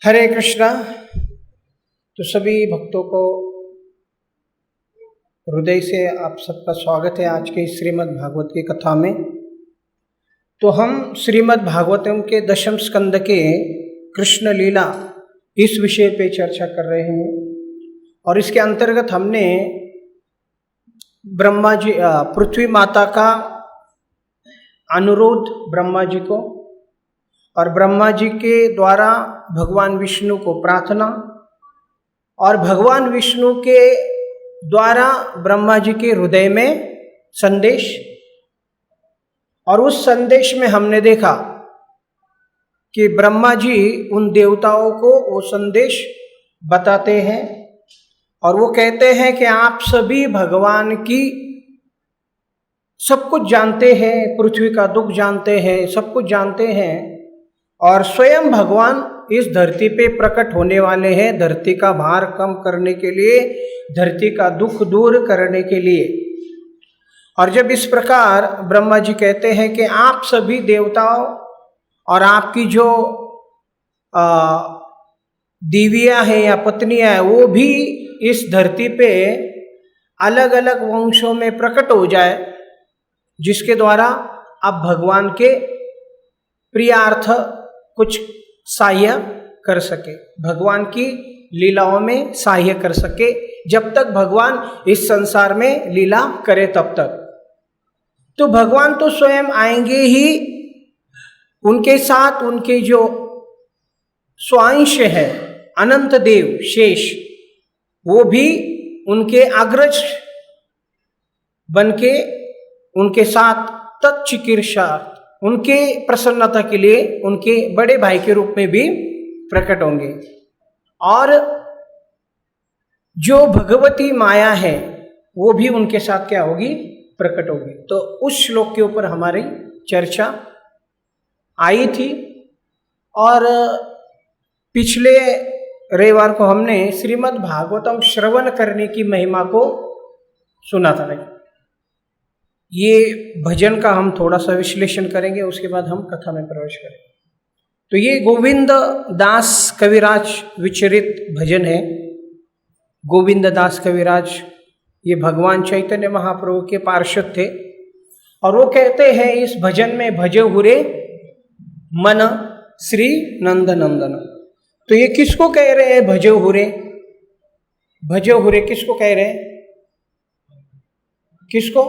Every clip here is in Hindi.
हरे कृष्णा। तो सभी भक्तों को हृदय से आप सबका स्वागत है आज के श्रीमद् भागवत की कथा में। तो हम श्रीमद् भागवतम के दशम स्कंद के कृष्ण लीला इस विषय पे चर्चा कर रहे हैं और इसके अंतर्गत हमने ब्रह्मा जी पृथ्वी माता का अनुरोध ब्रह्मा जी को और ब्रह्मा जी के द्वारा भगवान विष्णु को प्रार्थना और भगवान विष्णु के द्वारा ब्रह्मा जी के हृदय में संदेश, और उस संदेश में हमने देखा कि ब्रह्मा जी उन देवताओं को वो संदेश बताते हैं और वो कहते हैं कि आप सभी भगवान की सब कुछ जानते हैं, पृथ्वी का दुख जानते हैं, सब कुछ जानते हैं और स्वयं भगवान इस धरती पे प्रकट होने वाले हैं धरती का भार कम करने के लिए, धरती का दुख दूर करने के लिए। और जब इस प्रकार ब्रह्मा जी कहते हैं कि आप सभी देवताओं और आपकी जो देवियाँ हैं या पत्नियाँ हैं वो भी इस धरती पे अलग अलग वंशों में प्रकट हो जाए, जिसके द्वारा आप भगवान के प्रियार्थ कुछ सहाय कर सके, भगवान की लीलाओं में सहाय कर सके। जब तक भगवान इस संसार में लीला करे तब तक तो भगवान तो स्वयं आएंगे ही, उनके साथ उनके जो स्वांश है अनंत देव शेष वो भी उनके अग्रज बनके उनके साथ तत्चिकीर्षा उनके प्रसन्नता के लिए उनके बड़े भाई के रूप में भी प्रकट होंगे। और जो भगवती माया है वो भी उनके साथ क्या होगी, प्रकट होगी। तो उस श्लोक के ऊपर हमारी चर्चा आई थी और पिछले रविवार को हमने श्रीमद् भागवतम श्रवण करने की महिमा को सुना था। ये भजन का हम थोड़ा सा विश्लेषण करेंगे, उसके बाद हम कथा में प्रवेश करेंगे। तो ये गोविंद दास कविराज विचरित भजन है। गोविंद दास कविराज ये भगवान चैतन्य महाप्रभु के पार्षद थे और वो कहते हैं इस भजन में भजे हुरे मन श्री नंद नंदन। तो ये किसको कह रहे हैं भजे हुरे? भजे हुरे किसको कह रहे हैं? किसको?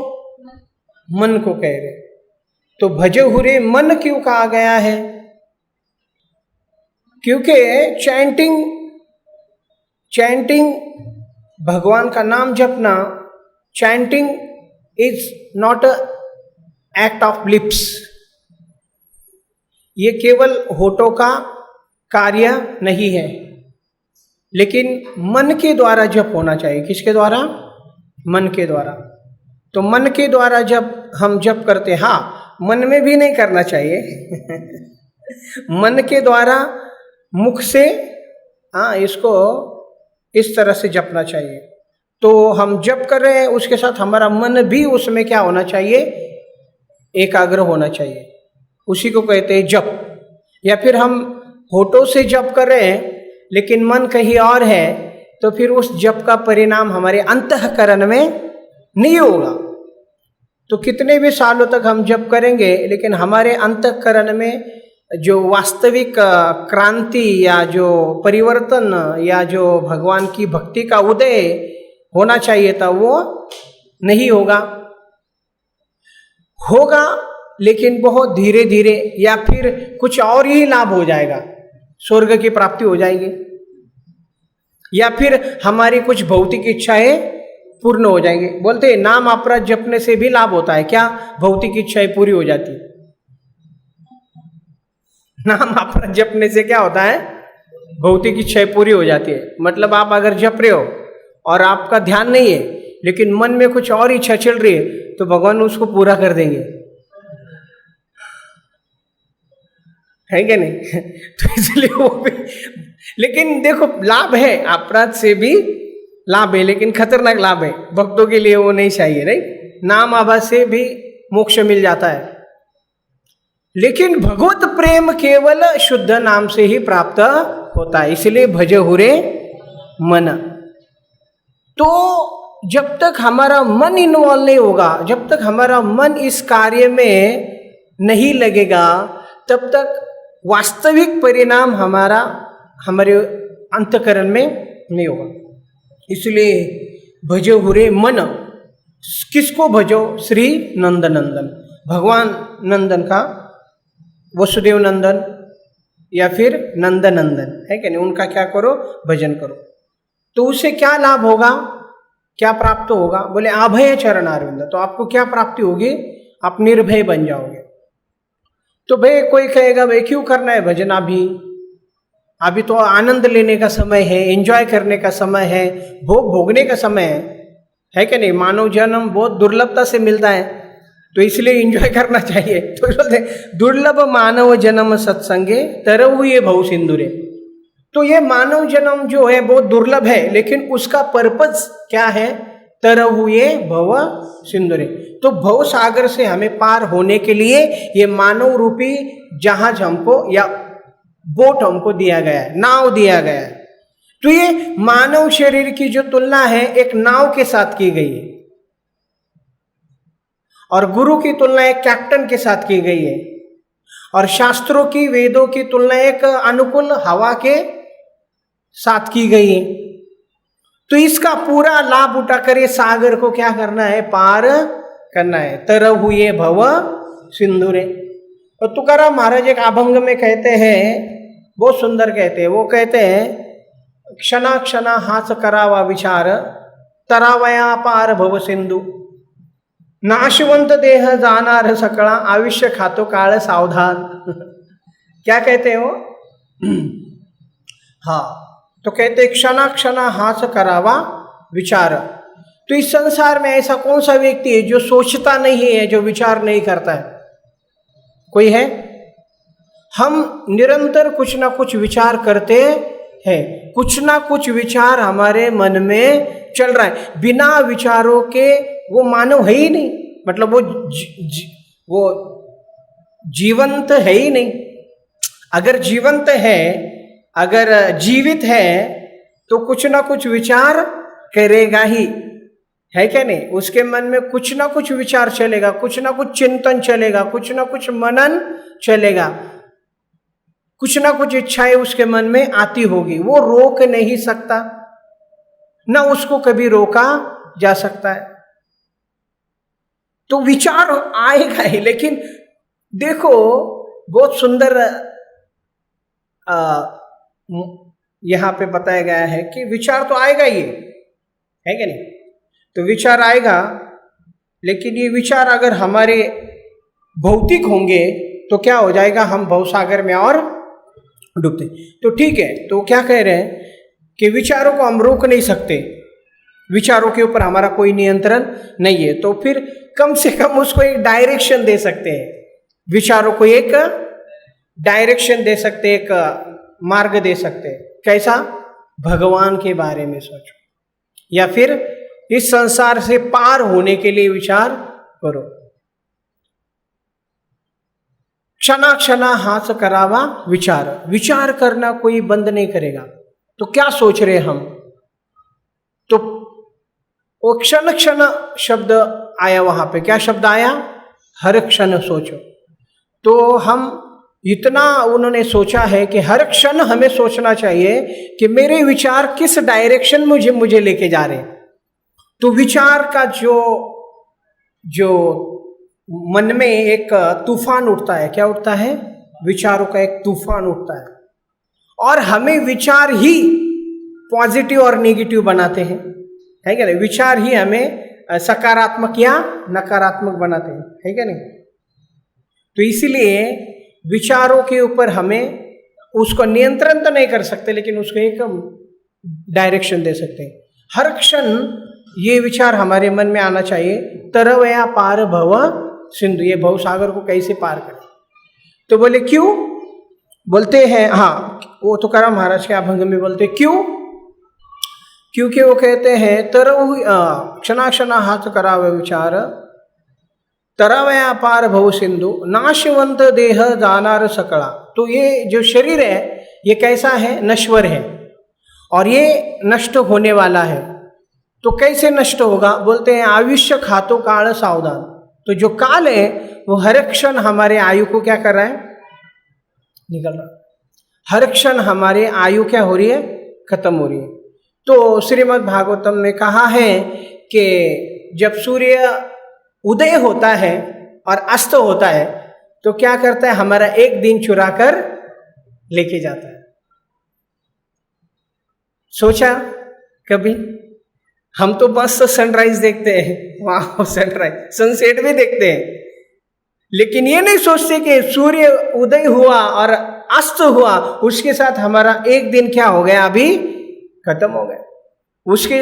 मन को कह रहे। तो भजे हुरे मन क्यों कहा गया है? क्योंकि चैंटिंग भगवान का नाम जपना, chanting is not a act of lips. ये केवल होठों का कार्य नहीं है, लेकिन मन के द्वारा जप होना चाहिए। किसके द्वारा? मन के द्वारा। तो मन के द्वारा जब हम जप करते, हाँ मन में भी नहीं करना चाहिए मन के द्वारा मुख से हाँ इसको इस तरह से जपना चाहिए। तो हम जप कर रहे हैं, उसके साथ हमारा मन भी उसमें क्या होना चाहिए, एकाग्र होना चाहिए। उसी को कहते हैं जप। या फिर हम होठों से जप कर रहे हैं लेकिन मन कहीं और है, तो फिर उस जप का परिणाम हमारे अंतःकरण में नहीं होगा। तो कितने भी सालों तक हम जप करेंगे लेकिन हमारे अंतःकरण में जो वास्तविक क्रांति या जो परिवर्तन या जो भगवान की भक्ति का उदय होना चाहिए था वो नहीं होगा लेकिन बहुत धीरे धीरे, या फिर कुछ और ही लाभ हो जाएगा, स्वर्ग की प्राप्ति हो जाएगी, या फिर हमारी कुछ भौतिक इच्छाएं पूर्ण हो जाएंगे। बोलते हैं नाम अपराध जपने से भी लाभ होता है क्या? भौतिक इच्छाएं पूरी हो जाती। नाम अपराध जपने से क्या होता है? भौतिक इच्छाएं पूरी हो जाती है। मतलब आप अगर जप रहे हो और आपका ध्यान नहीं है लेकिन मन में कुछ और इच्छा चल रही है तो भगवान उसको पूरा कर देंगे, है क्या नहीं? तो इसलिए वो भी, लेकिन देखो लाभ है, अपराध से भी लाभ है, लेकिन खतरनाक लाभ है। भक्तों के लिए वो नहीं चाहिए, नहीं। नाम आभा से भी मोक्ष मिल जाता है, लेकिन भगवत प्रेम केवल शुद्ध नाम से ही प्राप्त होता है, इसलिए भज हुरे मन। तो जब तक हमारा मन इन्वॉल्व नहीं होगा, जब तक हमारा मन इस कार्य में नहीं लगेगा, तब तक वास्तविक परिणाम हमारे अंतकरण में नहीं होगा। इसलिए भज हुरे मन, किसको भजो? श्री नंदनंदन, भगवान नंदन का, वसुदेव नंदन या फिर नंदनंदन है कि नहीं, उनका क्या करो? भजन करो। तो उससे क्या लाभ होगा, क्या प्राप्त होगा? बोले अभय चरण अरविंद। तो आपको क्या प्राप्ति होगी? आप निर्भय बन जाओगे। तो भाई कोई कहेगा भाई क्यों करना है भजन? अभी तो आनंद लेने का समय है, एंजॉय करने का समय है, भोग भोगने का समय है कि नहीं? मानव जन्म बहुत दुर्लभता से मिलता है, तो इसलिए एंजॉय करना चाहिए। तो बोलते दुर्लभ मानव जन्म सत्संगे तरहु ये भव सिंधुरे। तो ये मानव जन्म जो है बहुत दुर्लभ है, लेकिन उसका पर्पज क्या है? तरहु ये भव सिंधुरे। तो भव सागर से हमें पार होने के लिए ये मानव रूपी जहाज हमको या बोट हमको दिया गया है, नाव दिया गया है। तो ये मानव शरीर की जो तुलना है एक नाव के साथ की गई है, और गुरु की तुलना एक कैप्टन के साथ की गई है, और शास्त्रों की, वेदों की तुलना एक अनुकूल हवा के साथ की गई है। तो इसका पूरा लाभ उठाकर ये सागर को क्या करना है? पार करना है। तरहु ये भव सिंधुरे। और तुकाराम महाराज एक अभंग में कहते हैं, बहुत सुंदर कहते हैं, वो कहते हैं क्षणा क्षणा हास करावा विचार, तरावया पार भव सिंधु, नाशवंत देह जानार सकळा, आयुष्य खातो काळ सावधान। क्या कहते हैं वो? हाँ, तो कहते क्षणा क्षणा हास करावा विचार। तो इस संसार में ऐसा कौन सा व्यक्ति है जो सोचता नहीं है, जो विचार नहीं करता है? कोई है? हम निरंतर कुछ ना कुछ विचार करते हैं, कुछ ना कुछ विचार हमारे मन में चल रहा है। बिना विचारों के वो मानव है ही नहीं, मतलब वो जीवंत है ही नहीं। अगर जीवंत है, अगर जीवित है, तो कुछ ना कुछ विचार करेगा ही, है क्या नहीं? उसके मन में कुछ ना कुछ विचार चलेगा, कुछ ना कुछ चिंतन चलेगा, कुछ ना कुछ मनन चलेगा, कुछ ना कुछ इच्छाएं उसके मन में आती होगी। वो रोक नहीं सकता, ना उसको कभी रोका जा सकता है। तो विचार आएगा ही, लेकिन देखो बहुत सुंदर यहां पे बताया गया है कि विचार तो आएगा ही, है कि नहीं? तो विचार आएगा, लेकिन ये विचार अगर हमारे भौतिक होंगे तो क्या हो जाएगा? हम भवसागर में और डूबते। तो ठीक है, तो क्या कह रहे हैं कि विचारों को हम रोक नहीं सकते, विचारों के ऊपर हमारा कोई नियंत्रण नहीं है। तो फिर कम से कम उसको एक डायरेक्शन दे सकते हैं, विचारों को एक डायरेक्शन दे सकते, एक मार्ग दे सकते हैं। कैसा? भगवान के बारे में सोचो, या फिर इस संसार से पार होने के लिए विचार करो। क्षणा क्षणा हास करावा विचार, विचार करना कोई बंद नहीं करेगा। तो क्या सोच रहे हम? तो वो क्षण क्षण शब्द आया वहां पे। क्या शब्द आया? हर क्षण सोचो। तो हम इतना उन्होंने सोचा है कि हर क्षण हमें सोचना चाहिए कि मेरे विचार किस डायरेक्शन मुझे लेके जा रहे हैं। तो विचार का जो मन में एक तूफान उठता है, क्या उठता है? विचारों का एक तूफान उठता है, और हमें विचार ही पॉजिटिव और नेगेटिव बनाते हैं, है क्या नहीं? विचार ही हमें सकारात्मक या नकारात्मक बनाते हैं, है क्या नहीं? तो इसीलिए विचारों के ऊपर हमें उसको नियंत्रण तो नहीं कर सकते, लेकिन उसको एक डायरेक्शन दे सकते हैं। हर क्षण ये विचार हमारे मन में आना चाहिए, तरवया पार भव सिंधु, ये भव सागर को कैसे पार करें? तो बोले क्यों? बोलते हैं, हाँ, वो तुकाराम महाराज के अभंग में बोलते क्यों? क्योंकि वो कहते हैं तरव क्षणा क्षणा हाथ करावे विचार, तरवया पार भव सिंधु, नाशवंत देह जानार सकड़ा। तो ये जो शरीर है, ये कैसा है? नश्वर है और ये नष्ट होने वाला है। तो कैसे नष्ट होगा? बोलते हैं आयुष्य खातो काल सावधान। तो जो काल है वो हर क्षण हमारे आयु को क्या कर रहा है? निकल रहा है। हर क्षण हमारे आयु क्या हो रही है? खत्म हो रही है। तो श्रीमद् भागवतम में कहा है कि जब सूर्य उदय होता है और अस्त होता है तो क्या करता है? हमारा एक दिन चुरा कर लेके जाता है। सोचा कभी? हम तो बस सनराइज देखते हैं, वाह सनराइज, सनसेट भी देखते हैं, लेकिन ये नहीं सोचते कि सूर्य उदय हुआ और अस्त हुआ, उसके साथ हमारा एक दिन क्या हो गया? अभी खत्म हो गया। उसके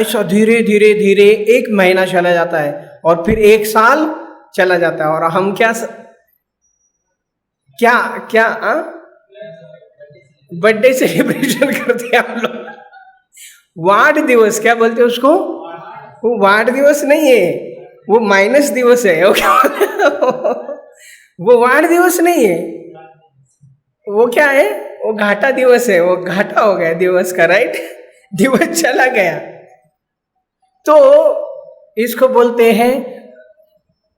ऐसा धीरे धीरे धीरे एक महीना चला जाता है और फिर एक साल चला जाता है। और हम क्या क्या क्या बर्थडे सेलिब्रेशन करते हैं हम लोग। वार्ड दिवस क्या बोलते हैं उसको? वो वार्ड दिवस नहीं है, वो माइनस दिवस है। वो क्या? वो वार्ड दिवस नहीं है, वो क्या है? वो घाटा दिवस है। वो घाटा हो गया दिवस का, राइट? दिवस चला गया। तो इसको बोलते हैं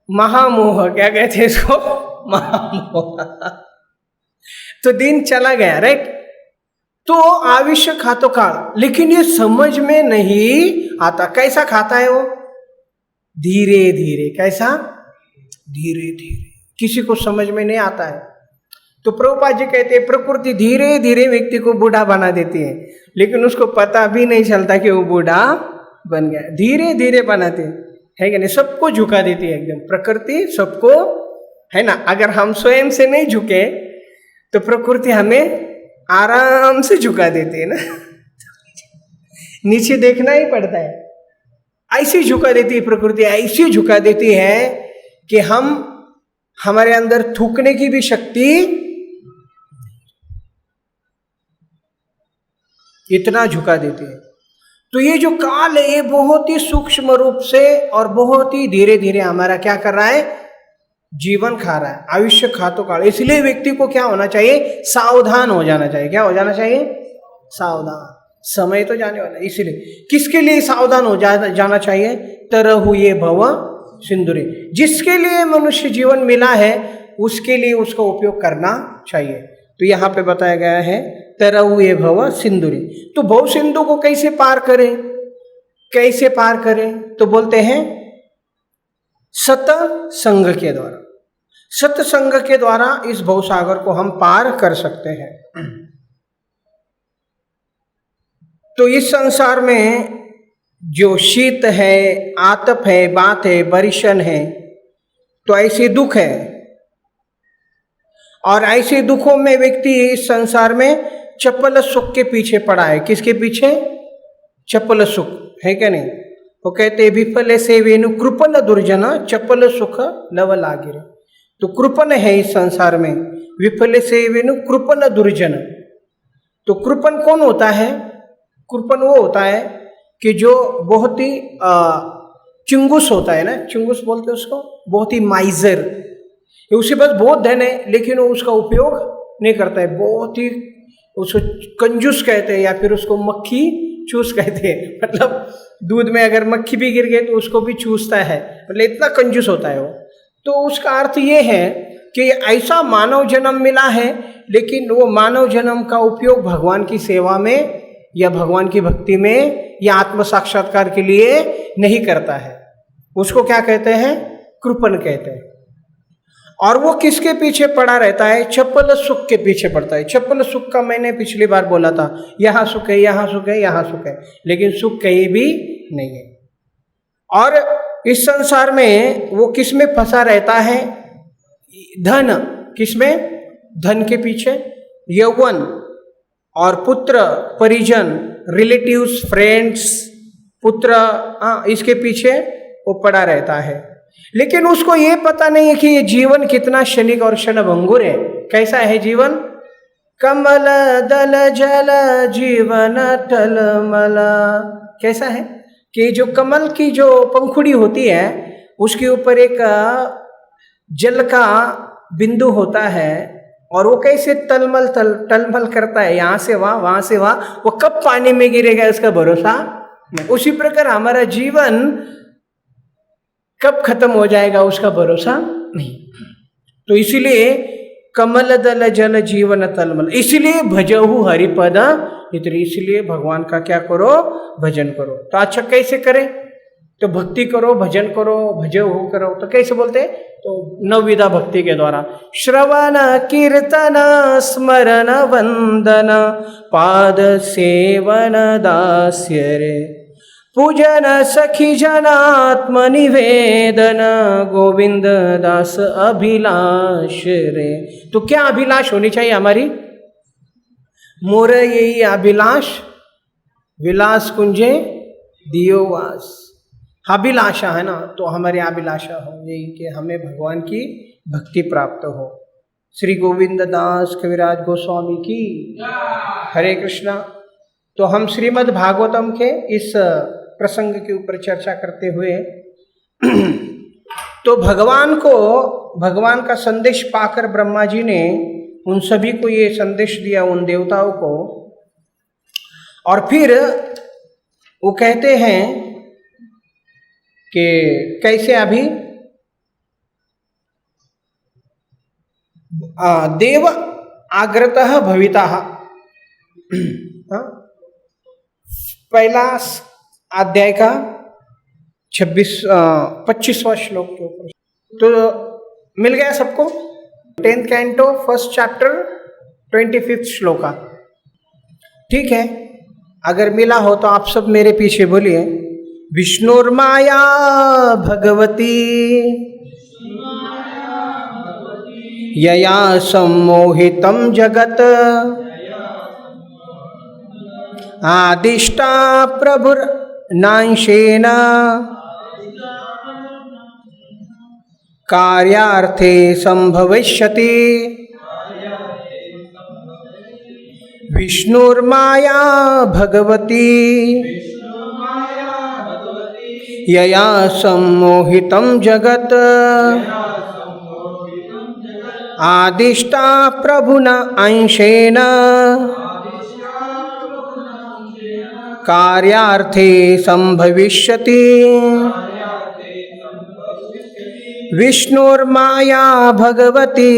महामोह। क्या कहते हैं इसको? महामोह। तो दिन चला गया, राइट? तो आयुष्य खातो काल, लेकिन ये समझ में नहीं आता। कैसा खाता है वो? धीरे धीरे। कैसा? धीरे धीरे। किसी को समझ में नहीं आता है। तो प्रभुपाद जी कहते हैं प्रकृति धीरे धीरे व्यक्ति को बूढ़ा बना देती है, लेकिन उसको पता भी नहीं चलता कि वो बूढ़ा बन गया। धीरे धीरे बनाते है कि नहीं? सबको झुका देती है एकदम प्रकृति, सबको, है ना? अगर हम स्वयं से नहीं झुके तो प्रकृति हमें आराम से झुका देती है ना। नीचे देखना ही पड़ता है। ऐसी झुका देती है प्रकृति, ऐसी झुका देती है कि हमारे अंदर थूकने की भी शक्ति, इतना झुका देती है। तो ये जो काल है ये बहुत ही सूक्ष्म रूप से और बहुत ही धीरे धीरे हमारा क्या कर रहा है? जीवन खा रहा है। आयुष्य खातो काल। इसलिए व्यक्ति को क्या होना चाहिए? सावधान हो जाना चाहिए। क्या हो जाना चाहिए? सावधान। समय तो जाने वाला है, इसलिए किसके लिए सावधान हो जाना चाहिए? तरहु ये भव सिंदूरी। जिसके लिए मनुष्य जीवन मिला है उसके लिए उसका उपयोग करना चाहिए। तो यहाँ पे बताया गया है तरहु ये भव सिंदूरी। तो भव सिंधु को कैसे पार करें? कैसे पार करें? तो बोलते हैं सत्संग के द्वारा। सत्संग के द्वारा इस भवसागर को हम पार कर सकते हैं। तो इस संसार में जो शीत है, आतप है, बात है, बरिशन है, तो ऐसे दुख है। और ऐसे दुखों में व्यक्ति इस संसार में चपल सुख के पीछे पड़ा है। किसके पीछे? चपल सुख, है क्या नहीं? वो कहते विफल से वेणु कृपन दुर्जन चपल सुख लव लागिर। तो कृपन है इस संसार में, विफल से वेणु कृपन दुर्जन। तो कृपन कौन होता है? कृपन वो होता है कि जो बहुत ही चिंगुस होता है ना, चिंगुस बोलते हैं उसको, बहुत ही माइजर, उसे बस बहुत धन है लेकिन वो उसका उपयोग नहीं करता है। बहुत ही उसको कंजूस कहते हैं या फिर उसको मक्खी चूस कहते हैं। मतलब दूध में अगर मक्खी भी गिर गई तो उसको भी चूसता है, मतलब इतना कंजूस होता है वो। तो उसका अर्थ ये है कि ऐसा मानव जन्म मिला है लेकिन वो मानव जन्म का उपयोग भगवान की सेवा में या भगवान की भक्ति में या आत्म साक्षात्कार के लिए नहीं करता है। उसको क्या कहते हैं? कृपण कहते हैं। और वो किसके पीछे पड़ा रहता है? चपल सुख के पीछे पड़ता है। चपल सुख का मैंने पिछली बार बोला था, यहाँ सुख है, यहाँ सुख है, यहाँ सुख है, लेकिन सुख कहीं भी नहीं है। और इस संसार में वो किस में फंसा रहता है? धन। किसमें? धन के पीछे, यौवन और पुत्र, परिजन, रिलेटिव्स, फ्रेंड्स, पुत्र, इसके पीछे वो पड़ा रहता है। लेकिन उसको ये पता नहीं है कि ये जीवन कितना क्षणिक और क्षणभंगुर है। कैसा है जीवन? कमल दल जल जीवन टलमल। कैसा है कि जो कमल की जो पंखुड़ी होती है उसके ऊपर एक जल का बिंदु होता है और वो कैसे टलमल करता है, यहाँ से वहाँ से वहाँ, वो कब पानी में गिरेगा इसका भरोसा नहीं। उसी प्रकार हमारा जीवन कब खत्म हो जाएगा उसका भरोसा नहीं। तो इसीलिए कमल दल जल जीवन तलमल, इसलिए भजहु हरिपद इतनी, इसलिए भगवान का क्या करो, भजन करो। तो अच्छा कैसे करें, तो भक्ति करो, भजन करो, भजहु करो। तो कैसे बोलते हैं, तो नवविधा भक्ति के द्वारा श्रवण कीर्तन स्मरण वंदन पाद सेवन दास्य रे पूजन सखी जनात्म निवेदन गोविंद दास अभिलाष रे। तो क्या अभिलाष होनी चाहिए हमारी, मोर यही अभिलाष विलास कुंजे दियो वास, अभिलाषा है ना। तो हमारी अभिलाषा हो यही कि हमें भगवान की भक्ति प्राप्त हो। श्री गोविंद दास कविराज गोस्वामी की हरे कृष्णा। तो हम श्रीमद् भागवतम के इस प्रसंग के ऊपर चर्चा करते हुए तो भगवान का संदेश पाकर ब्रह्मा जी ने उन सभी को ये संदेश दिया, उन देवताओं को। और फिर वो कहते हैं कि कैसे अभी देव आग्रतः भविता, पहला अध्याय का 25वां श्लोक के ऊपर। तो मिल गया सबको, 10th canto 1st chapter 25th shloka, ठीक है। अगर मिला हो तो आप सब मेरे पीछे बोलिए, विष्णुर्माया भगवती यया सम्मोहितं जगत आदिष्टा प्रभुर्नांशेन कार्यार्थे संभविष्यति विष्णुर्माया भगवती यया सम्मोहितं जगत आदिष्टा प्रभुना अंशेन कार्यार्थे संभविष्यति विष्णुर्माया भगवती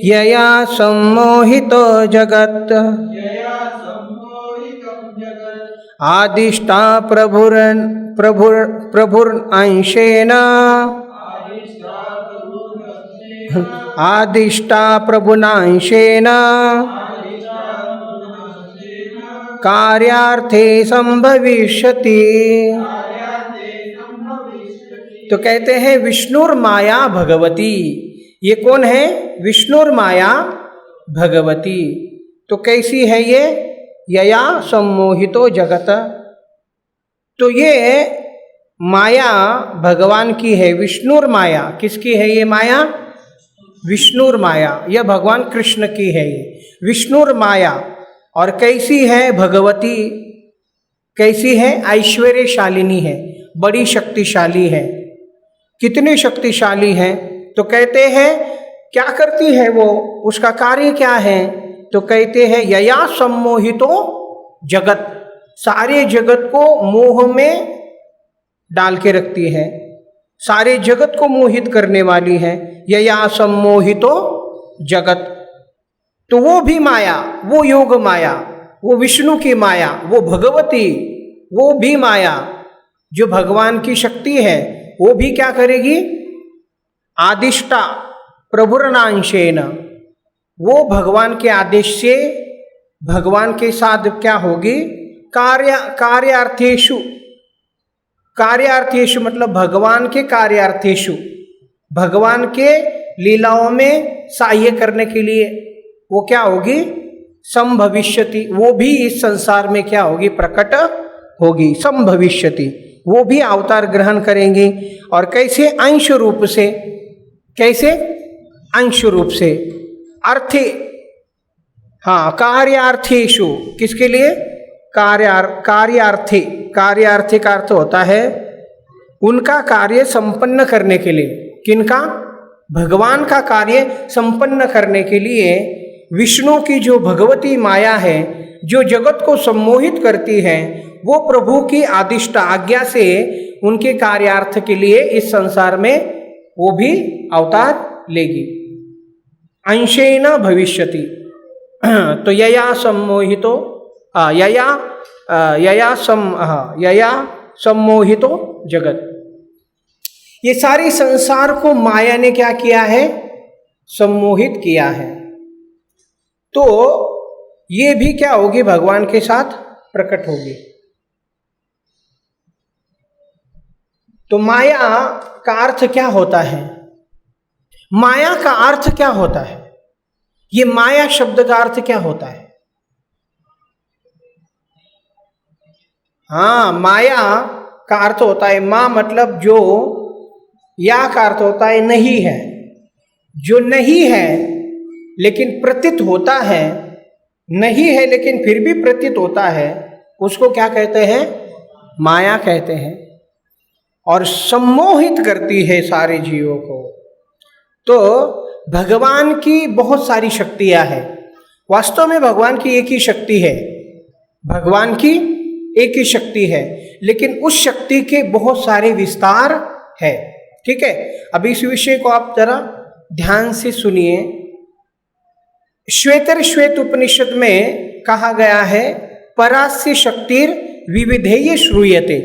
यया सम्मोहितो जगत् आदिष्टा प्रभुर्अंशेन आदिष्टा प्रभुनांशेन कार्यार्थे संभविष्यति। तो कहते हैं विष्णुर्माया भगवती, ये कौन है, विष्णुर्माया भगवती। तो कैसी है ये, यया सम्मोहितो जगत। तो ये माया भगवान की है, विष्णुर्माया किसकी है ये माया, विष्णुर्माया, यह भगवान कृष्ण की है ये विष्णुर्माया। और कैसी है भगवती, कैसी है, ऐश्वर्यशालिनी है, बड़ी शक्तिशाली है। कितनी शक्तिशाली है, तो कहते हैं क्या करती है वो, उसका कार्य क्या है, तो कहते हैं यया सम्मोहितो जगत, सारे जगत को मोह में डाल के रखती है, सारे जगत को मोहित करने वाली है, यया सम्मोहितो जगत। तो वो भी माया, वो योग माया, वो विष्णु की माया, वो भगवती, वो भी माया जो भगवान की शक्ति है, वो भी क्या करेगी, आदिष्टा प्रभुर्नांशेन, वो भगवान के आदेश से भगवान के साथ क्या होगी, कार्यार्थेषु, कार्यार्थेषु मतलब भगवान के कार्यार्थेषु, भगवान के लीलाओं में सहाय्य करने के लिए वो क्या होगी, संभविष्यति, वो भी इस संसार में क्या होगी, प्रकट होगी, संभविष्यति, वो भी अवतार ग्रहण करेंगी। और कैसे, अंश रूप से, कैसे, अंश रूप से, अर्थे, हाँ, कार्यार्थेषु, किसके लिए, कार्यार्थे, कार्यार्थे का अर्थ होता है उनका कार्य संपन्न करने के लिए, किनका, भगवान का कार्य संपन्न करने के लिए विष्णु की जो भगवती माया है, जो जगत को सम्मोहित करती है, वो प्रभु की आदिष्ट आज्ञा से उनके कार्यार्थ के लिए इस संसार में वो भी अवतार लेगी। अंशेन भविष्यति, तो यया सम्मोहितो यया सम्मोहितो जगत, ये सारी संसार को माया ने क्या किया है? सम्मोहित किया है। तो ये भी क्या होगी? भगवान के साथ प्रकट होगी। तो माया का अर्थ क्या होता है? माया का अर्थ क्या होता है? ये माया शब्द का अर्थ क्या होता है? हाँ, माया का अर्थ होता है माँ मतलब जो, या का अर्थ होता है नहीं है। जो नहीं है लेकिन प्रतीत होता है, नहीं है लेकिन फिर भी प्रतीत होता है, उसको क्या कहते हैं? माया कहते हैं। और सम्मोहित करती है सारे जीवों को। तो भगवान की बहुत सारी शक्तियां हैं। वास्तव में भगवान की एक ही शक्ति है, भगवान की एक ही शक्ति है, लेकिन उस शक्ति के बहुत सारे विस्तार है। ठीक है, अब इस विषय को आप जरा ध्यान से सुनिए। श्वेत उपनिषद में कहा गया है, परास्य शक्तिर विविधेय श्रूयते।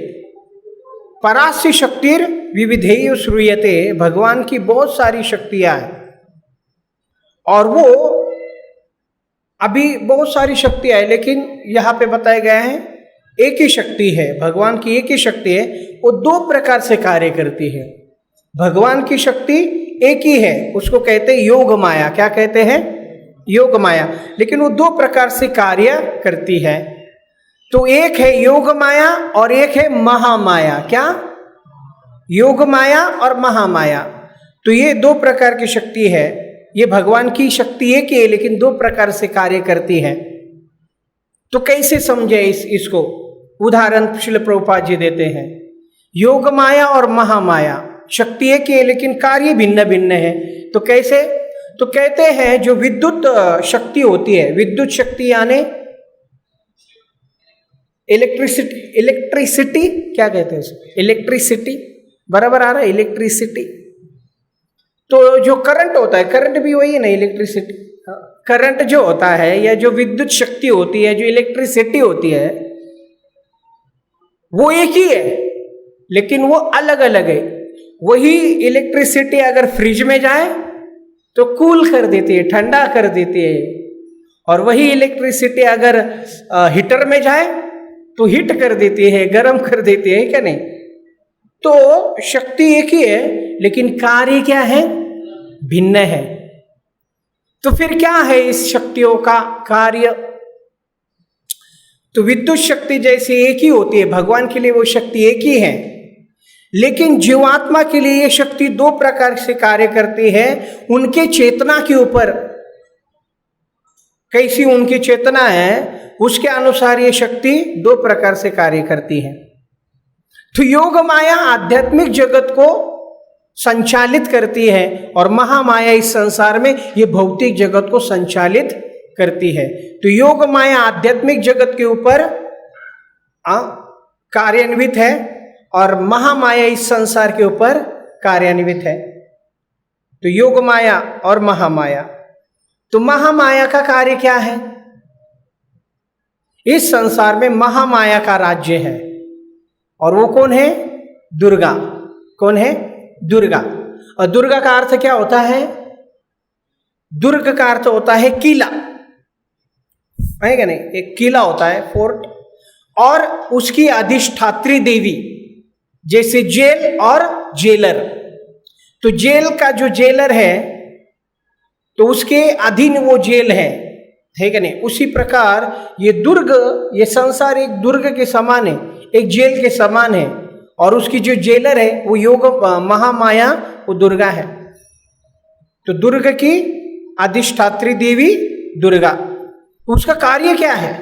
परास्य शक्तिर विविधेय श्रूयते, भगवान की बहुत सारी शक्तियां हैं और वो अभी बहुत सारी शक्तियां हैं, लेकिन यहाँ पे बताया गया है एक ही शक्ति है, भगवान की एक ही शक्ति है। वो दो प्रकार से कार्य करती है। भगवान की शक्ति एक ही है, उसको कहते हैं योग माया। क्या कहते हैं? योग माया। लेकिन वो दो प्रकार से कार्य करती है। तो एक है योग माया और एक है महामाया। क्या? योग माया और महामाया। तो ये दो प्रकार की शक्ति है। ये भगवान की शक्ति एक ही है लेकिन दो प्रकार से कार्य करती है। तो कैसे समझे इसको? उदाहरण श्रील प्रभुपाद जी देते हैं। योग माया और महामाया, शक्ति एक ही है लेकिन कार्य भिन्न भिन्न है। तो कैसे? तो कहते हैं जो विद्युत शक्ति होती है, विद्युत शक्ति यानी इलेक्ट्रिसिटी क्या कहते हैं? इलेक्ट्रिसिटी, बराबर आ रहा है? इलेक्ट्रिसिटी। तो जो करंट होता है, करंट भी वही है ना, इलेक्ट्रिसिटी। करंट जो होता है या जो विद्युत शक्ति होती है, जो इलेक्ट्रिसिटी होती है, वो एक ही है लेकिन वो अलग अलग है। वही इलेक्ट्रिसिटी अगर फ्रिज में जाए तो कूल कर देती है, ठंडा कर देती है, और वही इलेक्ट्रिसिटी अगर हीटर में जाए तो हीट कर देती है, गर्म कर देती है, क्या नहीं? तो शक्ति एक ही है लेकिन कार्य क्या है? भिन्न है। तो फिर क्या है इस शक्तियों का कार्य? तो विद्युत शक्ति जैसे एक ही होती है, भगवान के लिए वो शक्ति एक ही है, लेकिन जीवात्मा के लिए ये शक्ति दो प्रकार से कार्य करती है। उनके चेतना के ऊपर, कैसी उनकी चेतना है उसके अनुसार ये शक्ति दो प्रकार से कार्य करती है। तो योग माया आध्यात्मिक जगत को संचालित करती है और महामाया इस संसार में ये भौतिक जगत को संचालित करती है। तो योग माया आध्यात्मिक जगत के ऊपर कार्यान्वित है और महामाया इस संसार के ऊपर कार्यान्वित है। तो योग माया और महामाया। तो महामाया का कार्य क्या है? इस संसार में महामाया का राज्य है और वो कौन है? दुर्गा। कौन है? दुर्गा। और दुर्गा का अर्थ क्या होता है? दुर्ग का अर्थ होता है किला, है क्या नहीं? एक किला होता है, फोर्ट, और उसकी अधिष्ठात्री देवी, जैसे जेल और जेलर। तो जेल का जो जेलर है तो उसके अधीन वो जेल है क्या नहीं? उसी प्रकार ये दुर्ग, ये संसार एक दुर्ग के समान है, एक जेल के समान है, और उसकी जो जेलर है वो योग महामाया, वो दुर्गा है। तो दुर्ग की अधिष्ठात्री देवी दुर्गा। उसका कार्य क्या है?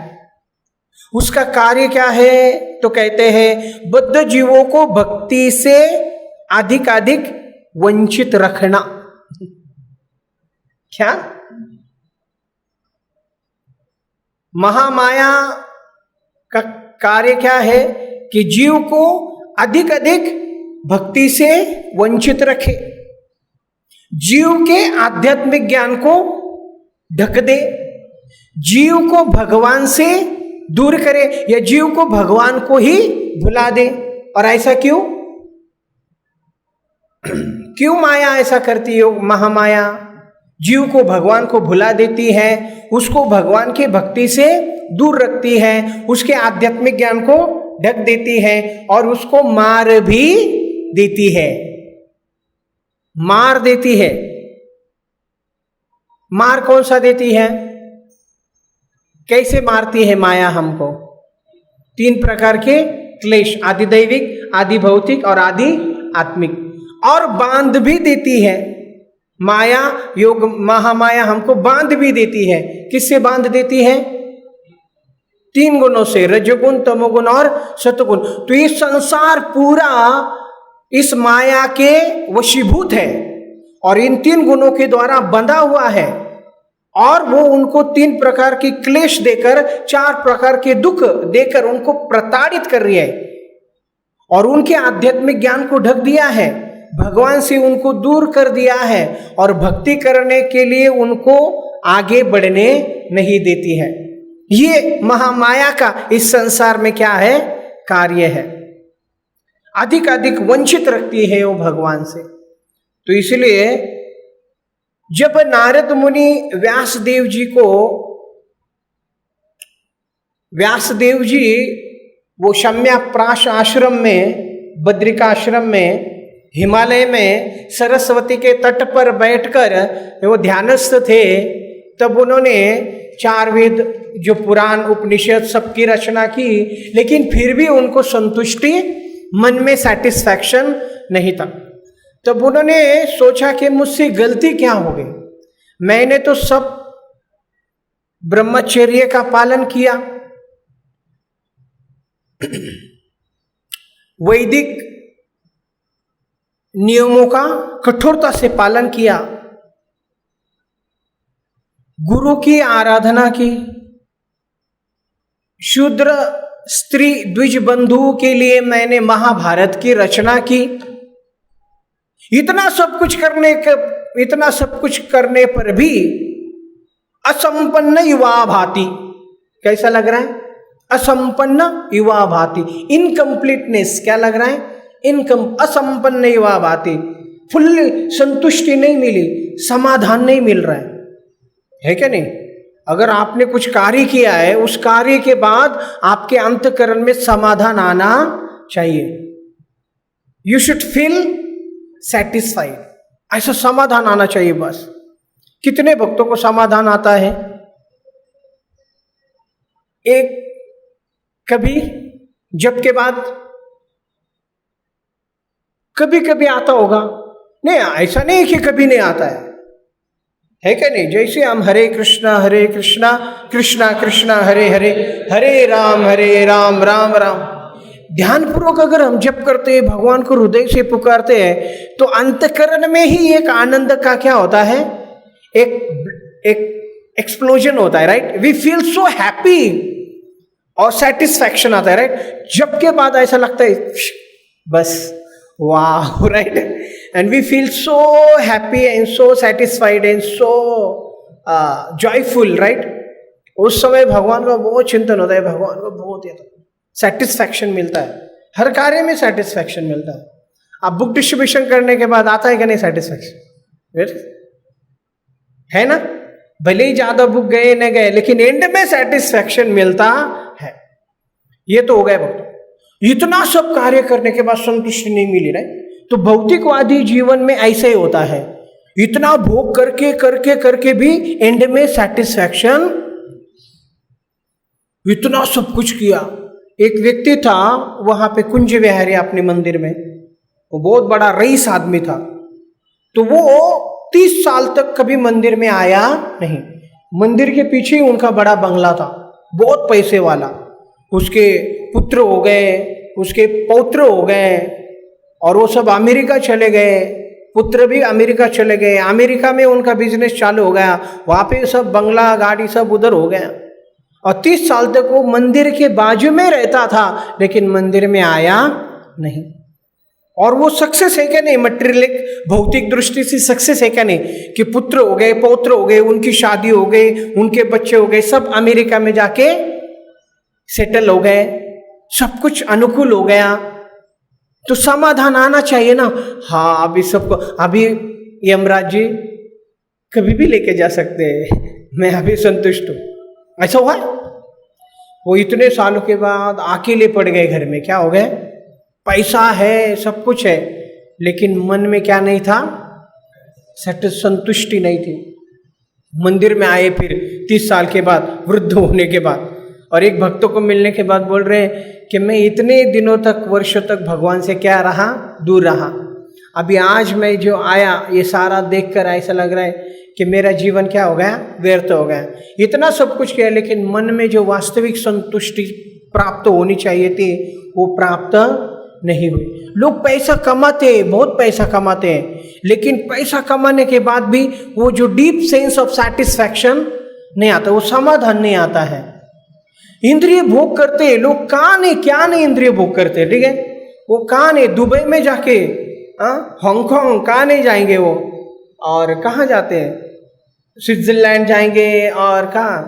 उसका कार्य क्या है? तो कहते हैं बद्ध जीवों को भक्ति से अधिक वंचित रखना। क्या? महामाया का कार्य क्या है कि जीव को अधिक अधिक भक्ति से वंचित रखे, जीव के आध्यात्मिक ज्ञान को ढक दे, जीव को भगवान से दूर करे या जीव को भगवान को ही भुला दे। और ऐसा क्यों? क्यों माया ऐसा करती है? महामाया जीव को भगवान को भुला देती है, उसको भगवान की भक्ति से दूर रखती है, उसके आध्यात्मिक ज्ञान को ढक देती है और उसको मार भी देती है, मार देती है। मार कौन सा देती है? कैसे मारती है माया हमको? 3 प्रकार के क्लेश, आदि दैविक, आदि भौतिक और आदि आत्मिक। और बांध भी देती है माया, योग महामाया हमको बांध भी देती है। किससे बांध देती है? 3 गुणों से, रजोगुण, तमोगुण और सतोगुण। तो ये संसार पूरा इस माया के वशीभूत है और इन 3 गुणों के द्वारा बंधा हुआ है और वो उनको 3 प्रकार की क्लेश देकर, 4 प्रकार के दुख देकर उनको प्रताड़ित कर रही है और उनके आध्यात्मिक ज्ञान को ढक दिया है, भगवान से उनको दूर कर दिया है और भक्ति करने के लिए उनको आगे बढ़ने नहीं देती है। ये महामाया का इस संसार में क्या है? कार्य है। अधिक अधिक वंचित रखती है वो भगवान से। तो इसलिए जब नारद मुनि व्यासदेव जी वो शम्याप्राश आश्रम में, बद्रिका आश्रम में, हिमालय में सरस्वती के तट पर बैठकर वो ध्यानस्थ थे, तब उन्होंने 4 वेद जो पुराण उपनिषद सबकी रचना की, लेकिन फिर भी उनको संतुष्टि, मन में सैटिस्फैक्शन नहीं था। तब उन्होंने सोचा कि मुझसे गलती क्या हो गई, मैंने तो सब ब्रह्मचर्य का पालन किया, वैदिक नियमों का कठोरता से पालन किया, गुरु की आराधना की, शूद्र स्त्री द्विज बंधुओं के लिए मैंने महाभारत की रचना की। इतना सब कुछ करने पर भी असंपन्न युवा भाति। कैसा लग रहा है? असंपन्न युवा भाति, इनकम्प्लीटनेस। क्या लग रहा है? असंपन्न युवा भाति, फुल्ली संतुष्टि नहीं मिली, समाधान नहीं मिल रहा है क्या नहीं? अगर आपने कुछ कार्य किया है, उस कार्य के बाद आपके अंतःकरण में समाधान आना चाहिए। यू शुड फील सेटिस्फाइड, ऐसा समाधान आना चाहिए बस। कितने भक्तों को समाधान आता है? एक कभी जब के बाद कभी कभी आता होगा, नहीं ऐसा नहीं कि कभी नहीं आता है क्या नहीं? जैसे हम हरे कृष्णा कृष्णा कृष्णा हरे हरे, हरे राम राम राम, ध्यानपूर्वक अगर हम जप करते हैं, भगवान को हृदय से पुकारते हैं, तो अंतःकरण में ही एक आनंद का क्या होता है? एक एक्सप्लोजन होता है, right? We feel so happy और सेटिस्फैक्शन आता है, राइट? जप के बाद ऐसा लगता है बस वाह, right? And we feel so happy and so satisfied and so joyful, right? उस समय भगवान का बहुत चिंतन होता है, भगवान को बहुत सेटिस्फैक्शन मिलता है, हर कार्य में सेटिस्फैक्शन मिलता है। आप बुक डिस्ट्रीब्यूशन करने के बाद आता है कि नहीं सेटिस्फैक्शन? है ना? भले ही ज्यादा बुक गए न गए, लेकिन एंड में सेटिस्फैक्शन मिलता है। ये तो हो गए भक्तों। इतना सब कार्य करने के बाद संतुष्टि नहीं मिली ना, तो भौतिकवादी जीवन में ऐसे ही होता है, इतना भोग करके भी एंड में सेटिस्फैक्शन, इतना सब कुछ किया। एक व्यक्ति था वहां पे कुंज विहारी अपने मंदिर में, वो बहुत बड़ा रईस आदमी था, तो वो 30 साल तक कभी मंदिर में आया नहीं। मंदिर के पीछे ही उनका बड़ा बंगला था, बहुत पैसे वाला। उसके पुत्र हो गए, उसके पौत्र हो गए और वो सब अमेरिका चले गए, पुत्र भी अमेरिका चले गए, अमेरिका में उनका बिजनेस चालू हो गया, वहाँ पे सब बंगला गाड़ी सब उधर हो गया। और 30 साल तक वो मंदिर के बाजू में रहता था, लेकिन मंदिर में आया नहीं। और वो सक्सेस है क्या नहीं, मटेरियलिक भौतिक दृष्टि से सक्सेस है क्या नहीं, कि पुत्र हो गए, पौत्र हो गए, उनकी शादी हो गई, उनके बच्चे हो गए, सब अमेरिका में जाके सेटल हो गए, सब कुछ अनुकूल हो गया, तो समाधान आना चाहिए ना। हाँ, अभी सबको, अभी यमराज जी कभी भी लेके जा सकते हैं, मैं अभी संतुष्ट हूँ, ऐसा हुआ। वो इतने सालों के बाद अकेले पड़ गए घर में, क्या हो गए, पैसा है, सब कुछ है, लेकिन मन में क्या नहीं था, संतुष्टि नहीं थी। मंदिर में आए फिर 30 साल के बाद, वृद्ध होने के बाद, और एक भक्तों को मिलने के बाद बोल रहे हैं कि मैं इतने दिनों तक, वर्षों तक भगवान से क्या रहा, दूर रहा, अभी आज मैं जो आया, ये सारा देखकर ऐसा लग रहा है कि मेरा जीवन क्या हो गया, व्यर्थ हो गया। इतना सब कुछ किया, लेकिन मन में जो वास्तविक संतुष्टि प्राप्त होनी चाहिए थी, वो प्राप्त नहीं हुई। लोग पैसा कमाते हैं, बहुत पैसा कमाते हैं, लेकिन पैसा कमाने के बाद भी वो जो डीप सेंस ऑफ सेटिस्फैक्शन नहीं आता, वो समाधान नहीं आता है। इंद्रिय भोग करते हैं लोग, कहाँ नहीं क्या नहीं इंद्रिय भोग करते हैं, ठीक है। वो कहाँ नहीं, दुबई में जाके, हांगकांग कहाँ नहीं जाएंगे वो, और कहाँ जाते हैं, स्विट्जरलैंड जाएंगे, और कहाँ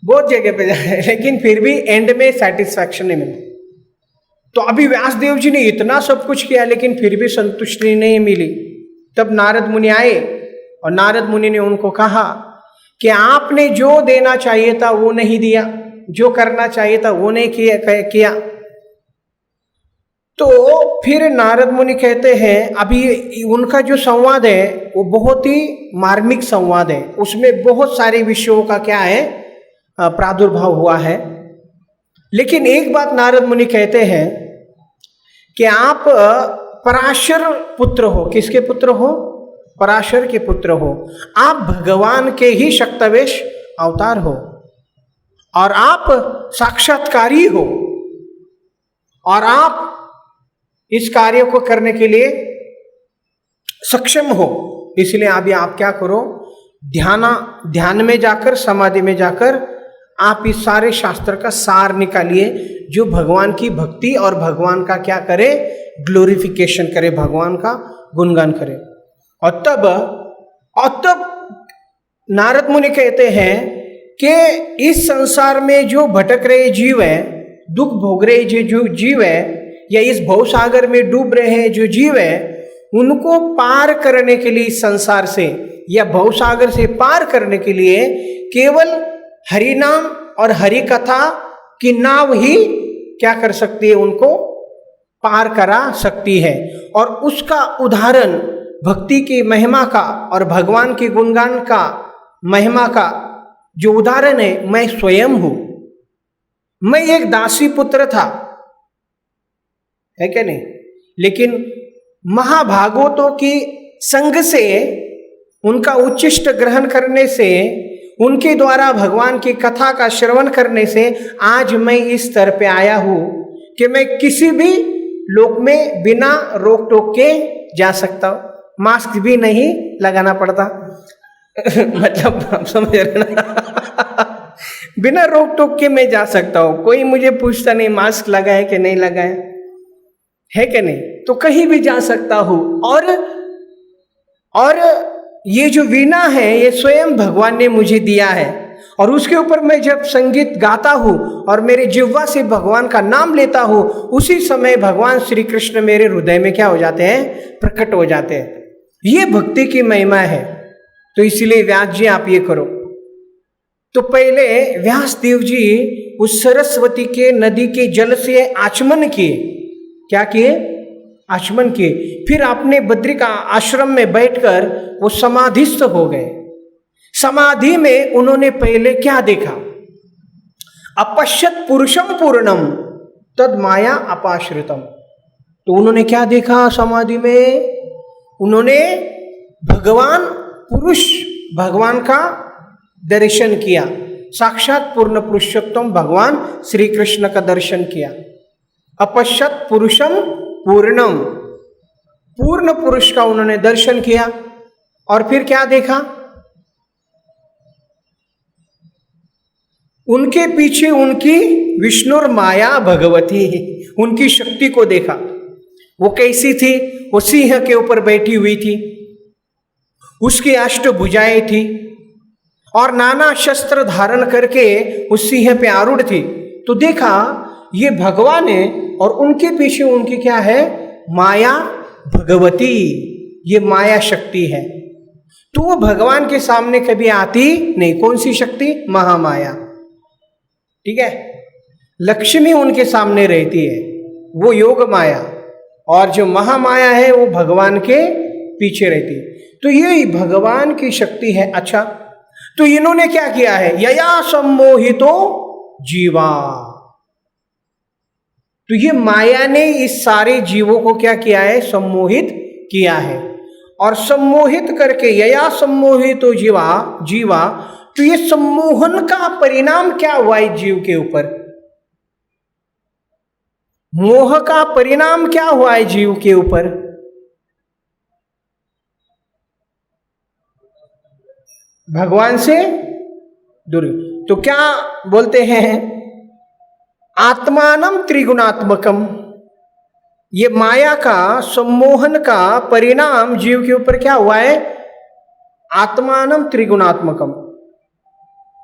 बहुत जगह पे जाए, लेकिन फिर भी एंड में सेटिस्फैक्शन नहीं मिलती। तो अभी व्यासदेव जी ने इतना सब कुछ किया, लेकिन फिर भी संतुष्टि नहीं मिली। तब नारद मुनि आए, और नारद मुनि ने उनको कहा कि आपने जो देना चाहिए था वो नहीं दिया, जो करना चाहिए था वो नहीं किया। तो फिर नारद मुनि कहते हैं, अभी उनका जो संवाद है वो बहुत ही मार्मिक संवाद है, उसमें बहुत सारे विषयों का क्या है, प्रादुर्भाव हुआ है। लेकिन एक बात नारद मुनि कहते हैं कि आप पराशर पुत्र हो। किसके पुत्र हो, पराशर के पुत्र हो। आप भगवान के ही शक्तवेश अवतार हो, और आप साक्षात्कारी हो, और आप इस कार्य को करने के लिए सक्षम हो। इसलिए अभी आप क्या करो, ध्यान में जाकर, समाधि में जाकर आप इस सारे शास्त्र का सार निकालिए, जो भगवान की भक्ति और भगवान का क्या करे, ग्लोरिफिकेशन करे, भगवान का गुणगान करे। और तब नारद मुनि कहते हैं कि इस संसार में जो भटक रहे जीव है, दुख भोग रहे जो जीव है, या इस भवसागर में डूब रहे हैं जो जीव है, उनको पार करने के लिए, इस संसार से या भवसागर से पार करने के लिए केवल हरि नाम और हरि कथा की नाव ही क्या कर सकती है, उनको पार करा सकती है। और उसका उदाहरण भक्ति की महिमा का और भगवान के गुणगान का महिमा का जो उदाहरण है, मैं स्वयं हूं। मैं एक दासी पुत्र था, है क्या नहीं, लेकिन महाभागवतों की संग से, उनका उच्चिष्ट ग्रहण करने से, उनके द्वारा भगवान की कथा का श्रवण करने से आज मैं इस स्तर पे आया हूं कि मैं किसी भी लोक में बिना रोक टोक के जा सकता हूं, मास्क भी नहीं लगाना पड़ता मतलब आप समझ रहे ना बिना रोक टोक के मैं जा सकता हूं, कोई मुझे पूछता नहीं मास्क लगाए कि नहीं लगाए, है कि नहीं, तो कहीं भी जा सकता हूं। और ये जो वीणा है ये स्वयं भगवान ने मुझे दिया है, और उसके ऊपर मैं जब संगीत गाता हूँ और मेरे जिह्वा से भगवान का नाम लेता हूँ, उसी समय भगवान श्री कृष्ण मेरे हृदय में क्या हो जाते हैं, प्रकट हो जाते हैं। ये भक्ति की महिमा है। तो इसलिए व्यास जी आप ये करो। तो पहले व्यास देव जी उस सरस्वती के नदी के जल से आचमन किए। क्या किए? आचमन किए। फिर अपने बद्रिका आश्रम में बैठकर वो समाधिस्थ हो गए। समाधि में उन्होंने पहले क्या देखा? अपश्यत पुरुषम पूर्णम तद माया अपाश्रितम। तो उन्होंने क्या देखा समाधि में? उन्होंने भगवान पुरुष, भगवान का दर्शन किया। साक्षात पूर्ण पुरुषोत्तम भगवान श्री कृष्ण का दर्शन किया। अपश्यत पुरुषम पूर्णम, पूर्ण पुरुष का उन्होंने दर्शन किया और फिर क्या देखा? उनके पीछे उनकी विष्णुर माया भगवती, उनकी शक्ति को देखा। वो कैसी थी? वो सिंह के ऊपर बैठी हुई थी, उसकी अष्टभुजाएं थी और नाना शस्त्र धारण करके उस सिंह पे आरूढ़ थी। तो देखा ये भगवान है और उनके पीछे उनकी क्या है? माया भगवती, ये माया शक्ति है। तो वो भगवान के सामने कभी आती नहीं। कौन सी शक्ति? महामाया। ठीक है, लक्ष्मी उनके सामने रहती है, वो योग माया, और जो महामाया है वो भगवान के पीछे रहती है। तो ये भगवान की शक्ति है। अच्छा, तो इन्होंने क्या किया है? यया सम्मोहितो जीवा, तो ये माया ने इस सारे जीवों को क्या किया है? सम्मोहित किया है। और सम्मोहित करके यया सम्मोहितो जीवा, तो ये सम्मोहन का परिणाम क्या हुआ इस जीव के ऊपर? मोह का परिणाम क्या हुआ है जीव के ऊपर? भगवान से दूर। तो क्या बोलते हैं? आत्मानम त्रिगुणात्मकम, ये माया का सम्मोहन का परिणाम जीव के ऊपर क्या हुआ है? आत्मानम त्रिगुणात्मकम।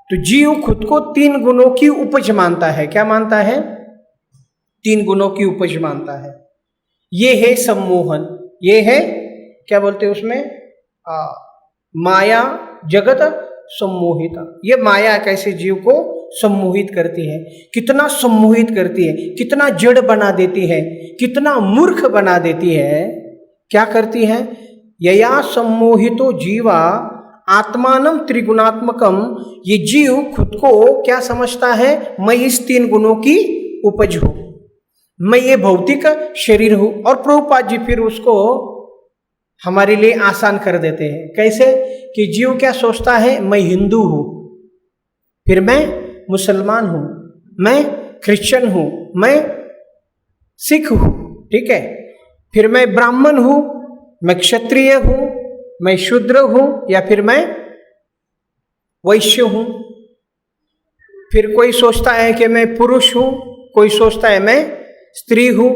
तो जीव खुद को 3 गुणों की उपज मानता है। क्या मानता है? 3 गुणों की उपज मानता है। ये है सम्मोहन, ये है क्या बोलते हैं उसमें? माया जगत सम्मोहिता। ये माया कैसे जीव को सम्मोहित करती है, कितना सम्मोहित करती है, कितना जड़ बना देती है, कितना मूर्ख बना देती है। क्या करती है? यया सम्मोहितो जीवा आत्मानम त्रिगुणात्मकम, ये जीव खुद को क्या समझता है? मैं इस 3 गुणों की उपज हूं, मैं ये भौतिक शरीर हूं। और प्रभुपाद जी फिर उसको हमारे लिए आसान कर देते हैं। कैसे? कि जीव क्या सोचता है? मैं हिंदू हूं, फिर मैं मुसलमान हूं, मैं क्रिश्चियन हूं, मैं सिख हूं, ठीक है, फिर मैं ब्राह्मण हूं, मैं क्षत्रिय हूं, मैं शूद्र हूं, या फिर मैं वैश्य हूं। फिर कोई सोचता है कि मैं पुरुष हूं, कोई सोचता है मैं स्त्री हूं,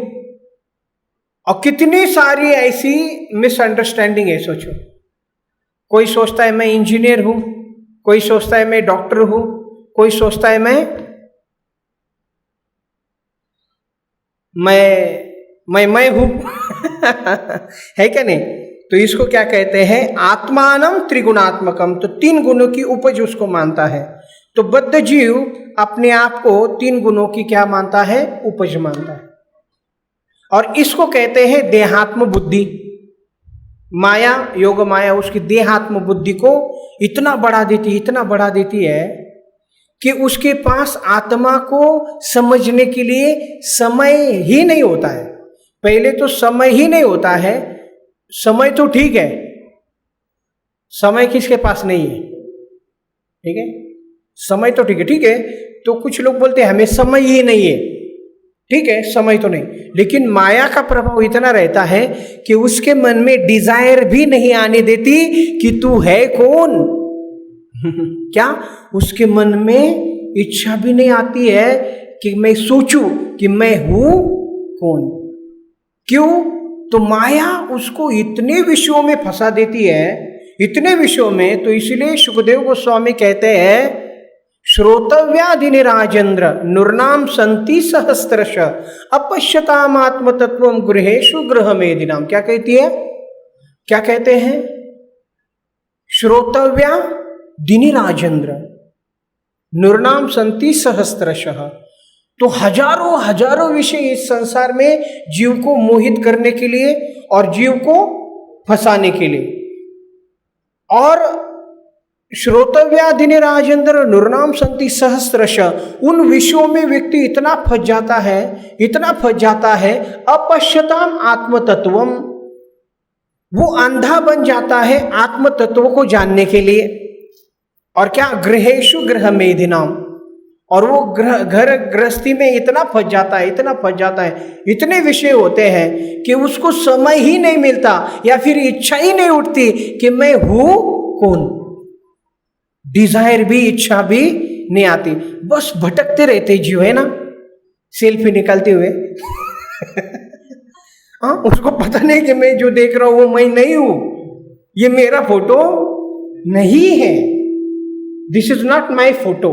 और कितनी सारी ऐसी मिसअंडरस्टैंडिंग है। सोचो, कोई सोचता है मैं इंजीनियर हूं, कोई सोचता है मैं डॉक्टर हूं, कोई सोचता है मैं हूं है क्या नहीं? तो इसको क्या कहते हैं? आत्मानम त्रिगुणात्मकम। तो 3 गुणों की उपज उसको मानता है। तो बद्ध जीव अपने आप को 3 गुणों की क्या मानता है? उपज मानता है। और इसको कहते हैं देहात्म बुद्धि। माया, योग माया उसकी देहात्म बुद्धि को इतना बढ़ा देती है कि उसके पास आत्मा को समझने के लिए समय ही नहीं होता है। पहले तो समय ही नहीं होता है। समय तो ठीक है, समय किसके पास नहीं है? ठीक है, समय तो ठीक है। तो कुछ लोग बोलते हैं हमें समय ही नहीं है। ठीक है, समय तो नहीं, लेकिन माया का प्रभाव इतना रहता है कि उसके मन में डिजायर भी नहीं आने देती कि तू है कौन। क्या उसके मन में इच्छा भी नहीं आती है कि मैं सोचूं कि मैं हूं कौन। क्यों? तो माया उसको इतने विषयों में फंसा देती है, इतने विषयों में। तो इसलिए सुखदेव गोस्वामी कहते हैं श्रोतव्याधिनि राजेंद्र नृणाम संति सहस्त्रश अपश्यताम आत्म तत्वम गृहेषु गृह मेदिनाम। क्या कहती है? क्या कहते हैं? श्रोतव्या दिनि राजेंद्र नृणाम संति सहस्त्रशः। तो हजारों विषय इस संसार में जीव को मोहित करने के लिए और जीव को फंसाने के लिए। और श्रोतव्याधिनि राजेंद्र नृणाम संति सहस्त्रश, उन विषयों में व्यक्ति इतना फंस जाता है अपश्यताम आत्म तत्वम, वो अंधा बन जाता है आत्म तत्व को जानने के लिए। और क्या? गृहेषु गृह मेदिनाम, और वो घर गृहस्थी में इतना फंस जाता है, इतना फंस जाता है, इतने विषय होते हैं कि उसको समय ही नहीं मिलता या फिर इच्छा ही नहीं उठती कि मैं हूं कौन। डिजायर भी, इच्छा भी नहीं आती, बस भटकते रहते जीव, है ना, सेल्फी निकालते हुए हाँ, उसको पता नहीं कि मैं जो देख रहा हूं वो मैं नहीं हूं, ये मेरा फोटो नहीं है, this is not my photo.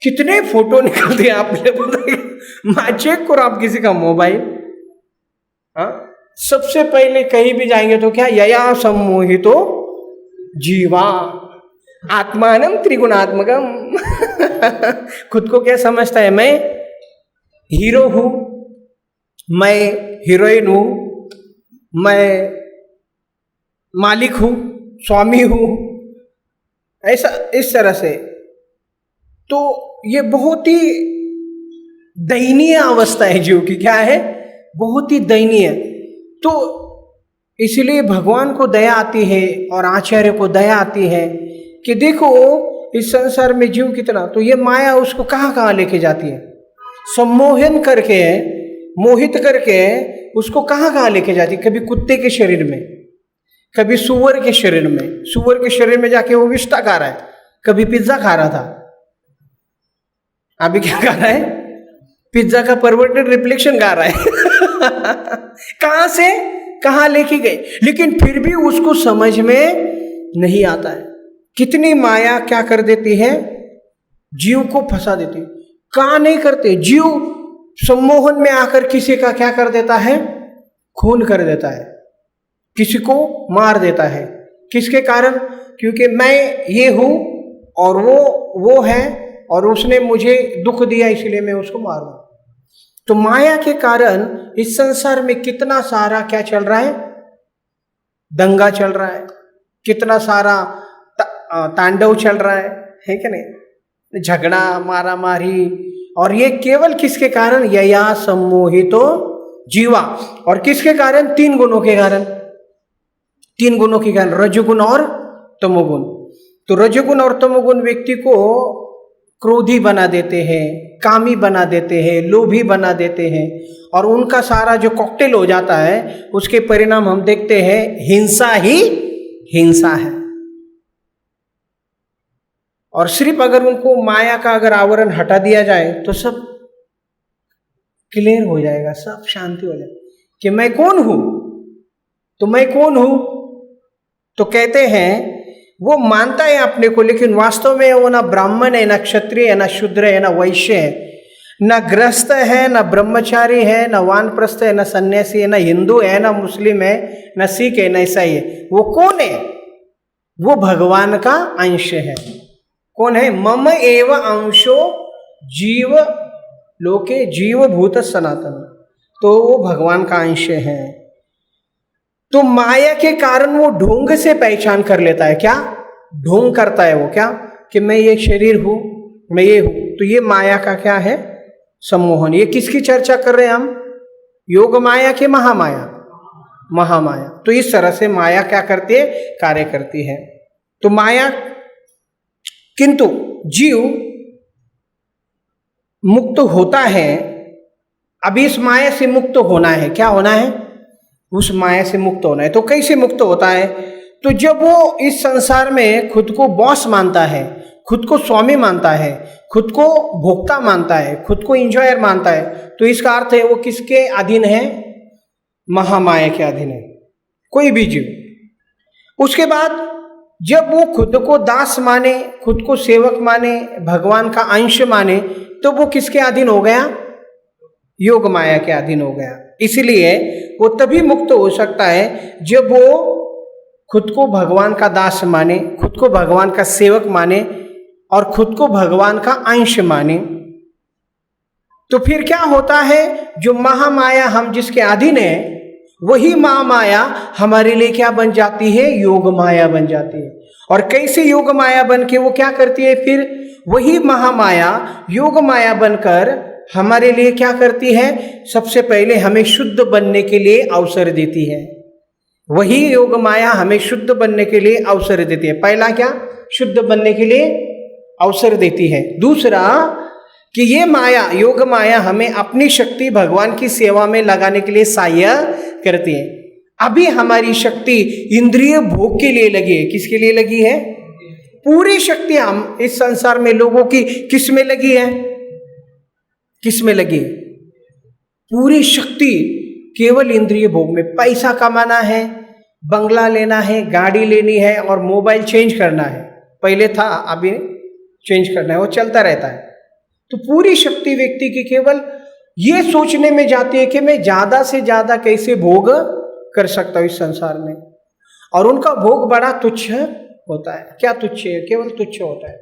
कितने फोटो निकलते हैं आपने बताइए, चेक करो आप किसी का मोबाइल। हाँ, सबसे पहले कहीं भी जाएंगे तो क्या, यया सम्मोहितो जीवा आत्मानम त्रिगुणात्मकम खुद को क्या समझता है, मैं हीरो हूं, मैं हीरोइन हूं, मैं मालिक हूं, स्वामी हूं, ऐसा इस तरह से। तो ये बहुत ही दयनीय अवस्था है जीव की, क्या है, बहुत ही दयनीय। तो इसलिए भगवान को दया आती है और आचार्य को दया आती है कि देखो इस संसार में जीव कितना, तो ये माया उसको कहाँ कहाँ लेके जाती है, सम्मोहन करके, मोहित करके उसको कहाँ कहाँ लेके जाती है। कभी कुत्ते के शरीर में, कभी सुअर के शरीर में, सुअर के शरीर में जाके वो विष्टा खा रहा है, कभी पिज्जा खा रहा था, अभी क्या खा रहा है, पिज्जा का परवर्टेड रिफ्लेक्शन खा रहा है कहां से कहां लेके गए, लेकिन फिर भी उसको समझ में नहीं आता है। कितनी माया क्या कर देती है, जीव को फंसा देती है। कहां नहीं करते, जीव सम्मोहन में आकर किसी का क्या कर देता है, खून कर देता है, किसी को मार देता है। किसके कारण, क्योंकि मैं ये हूं और वो है और उसने मुझे दुख दिया इसलिए मैं उसको मारूं। तो माया के कारण इस संसार में कितना सारा क्या चल रहा है, दंगा चल रहा है, कितना सारा तांडव चल रहा है कि नहीं, झगड़ा, मारा मारी, और ये केवल किसके कारण, यया सम्मोहितो जीवा। और किसके कारण, तीन गुणों के कारण, तीन गुणों के कारण, रजोगुण और तमोगुण। तो रजोगुण और तमोगुण व्यक्ति को क्रोधी बना देते हैं, कामी बना देते हैं, लोभी बना देते हैं, और उनका सारा जो कॉकटेल हो जाता है उसके परिणाम हम देखते हैं, हिंसा ही हिंसा है। और सिर्फ अगर उनको माया का अगर आवरण हटा दिया जाए तो सब क्लियर हो जाएगा, सब शांति हो जाएगी कि मैं कौन हूं। तो मैं कौन हूं, तो कहते हैं वो मानता है अपने को, लेकिन वास्तव में वो ना ब्राह्मण है, ना क्षत्रिय है, ना शूद्र है, ना वैश्य है, ना गृहस्थ है, ना ब्रह्मचारी है, ना वानप्रस्थ है, ना सन्यासी है, ना हिंदू है, ना मुस्लिम है, ना सिख है, ना ईसाई है। वो कौन है, वो भगवान का अंश है। कौन है, मम एव अंशो जीव लोके जीवभूत सनातन, तो वो भगवान का अंश है। तो माया के कारण वो ढोंग से पहचान कर लेता है, क्या ढोंग करता है वो, क्या कि मैं ये शरीर हूं, मैं ये हूं। तो ये माया का क्या है, सम्मोहन। ये किसकी चर्चा कर रहे हैं हम, योग माया के महामाया, महामाया। तो इस तरह से माया क्या करती है, कार्य करती है। तो माया, किंतु जीव मुक्त होता है। अभी इस माया से मुक्त होना है, क्या होना है, उस माया से मुक्त होना है। तो कैसे मुक्त होता है, तो जब वो इस संसार में खुद को बॉस मानता है, खुद को स्वामी मानता है, खुद को भोक्ता मानता है, खुद को इंजॉयर मानता है, तो इसका अर्थ है वो किसके अधीन है, महामाया के अधीन है, कोई भी जीव। उसके बाद जब वो खुद को दास माने, खुद को सेवक माने, भगवान का अंश माने, तो वो किसके अधीन हो गया, योग माया के अधीन हो गया। इसलिए वो तभी मुक्त हो सकता है जब वो खुद को भगवान का दास माने, खुद को भगवान का सेवक माने और खुद को भगवान का अंश माने। तो फिर क्या होता है, जो महामाया हम जिसके अधीन है, वही महामाया हमारे लिए क्या बन जाती है, योग माया बन जाती है। और कैसे योग माया बन के वो क्या करती है, फिर वही महामाया योग माया बनकर हमारे लिए क्या करती है, सबसे पहले हमें शुद्ध बनने के लिए अवसर देती है। वही योग माया हमें शुद्ध बनने के लिए अवसर देती है। पहला क्या, शुद्ध बनने के लिए अवसर देती है। दूसरा कि ये माया, योग माया हमें अपनी शक्ति भगवान की सेवा में लगाने के लिए सहाय करती है। अभी हमारी शक्ति इंद्रिय भोग के लिए लगी है। किसके लिए लगी है? पूरी शक्ति हम इस संसार में लोगों की किस में लगी है? किस में लगी? पूरी शक्ति केवल इंद्रिय भोग में। पैसा कमाना है, बंगला लेना है, गाड़ी लेनी है और मोबाइल चेंज करना है। पहले था, अभी चेंज करना है, वो चलता रहता है। तो पूरी शक्ति व्यक्ति की केवल ये सोचने में जाती है कि मैं ज्यादा से ज्यादा कैसे भोग कर सकता हूं इस संसार में, और उनका भोग बड़ा तुच्छ होता है। क्या तुच्छ है? केवल तुच्छ होता है।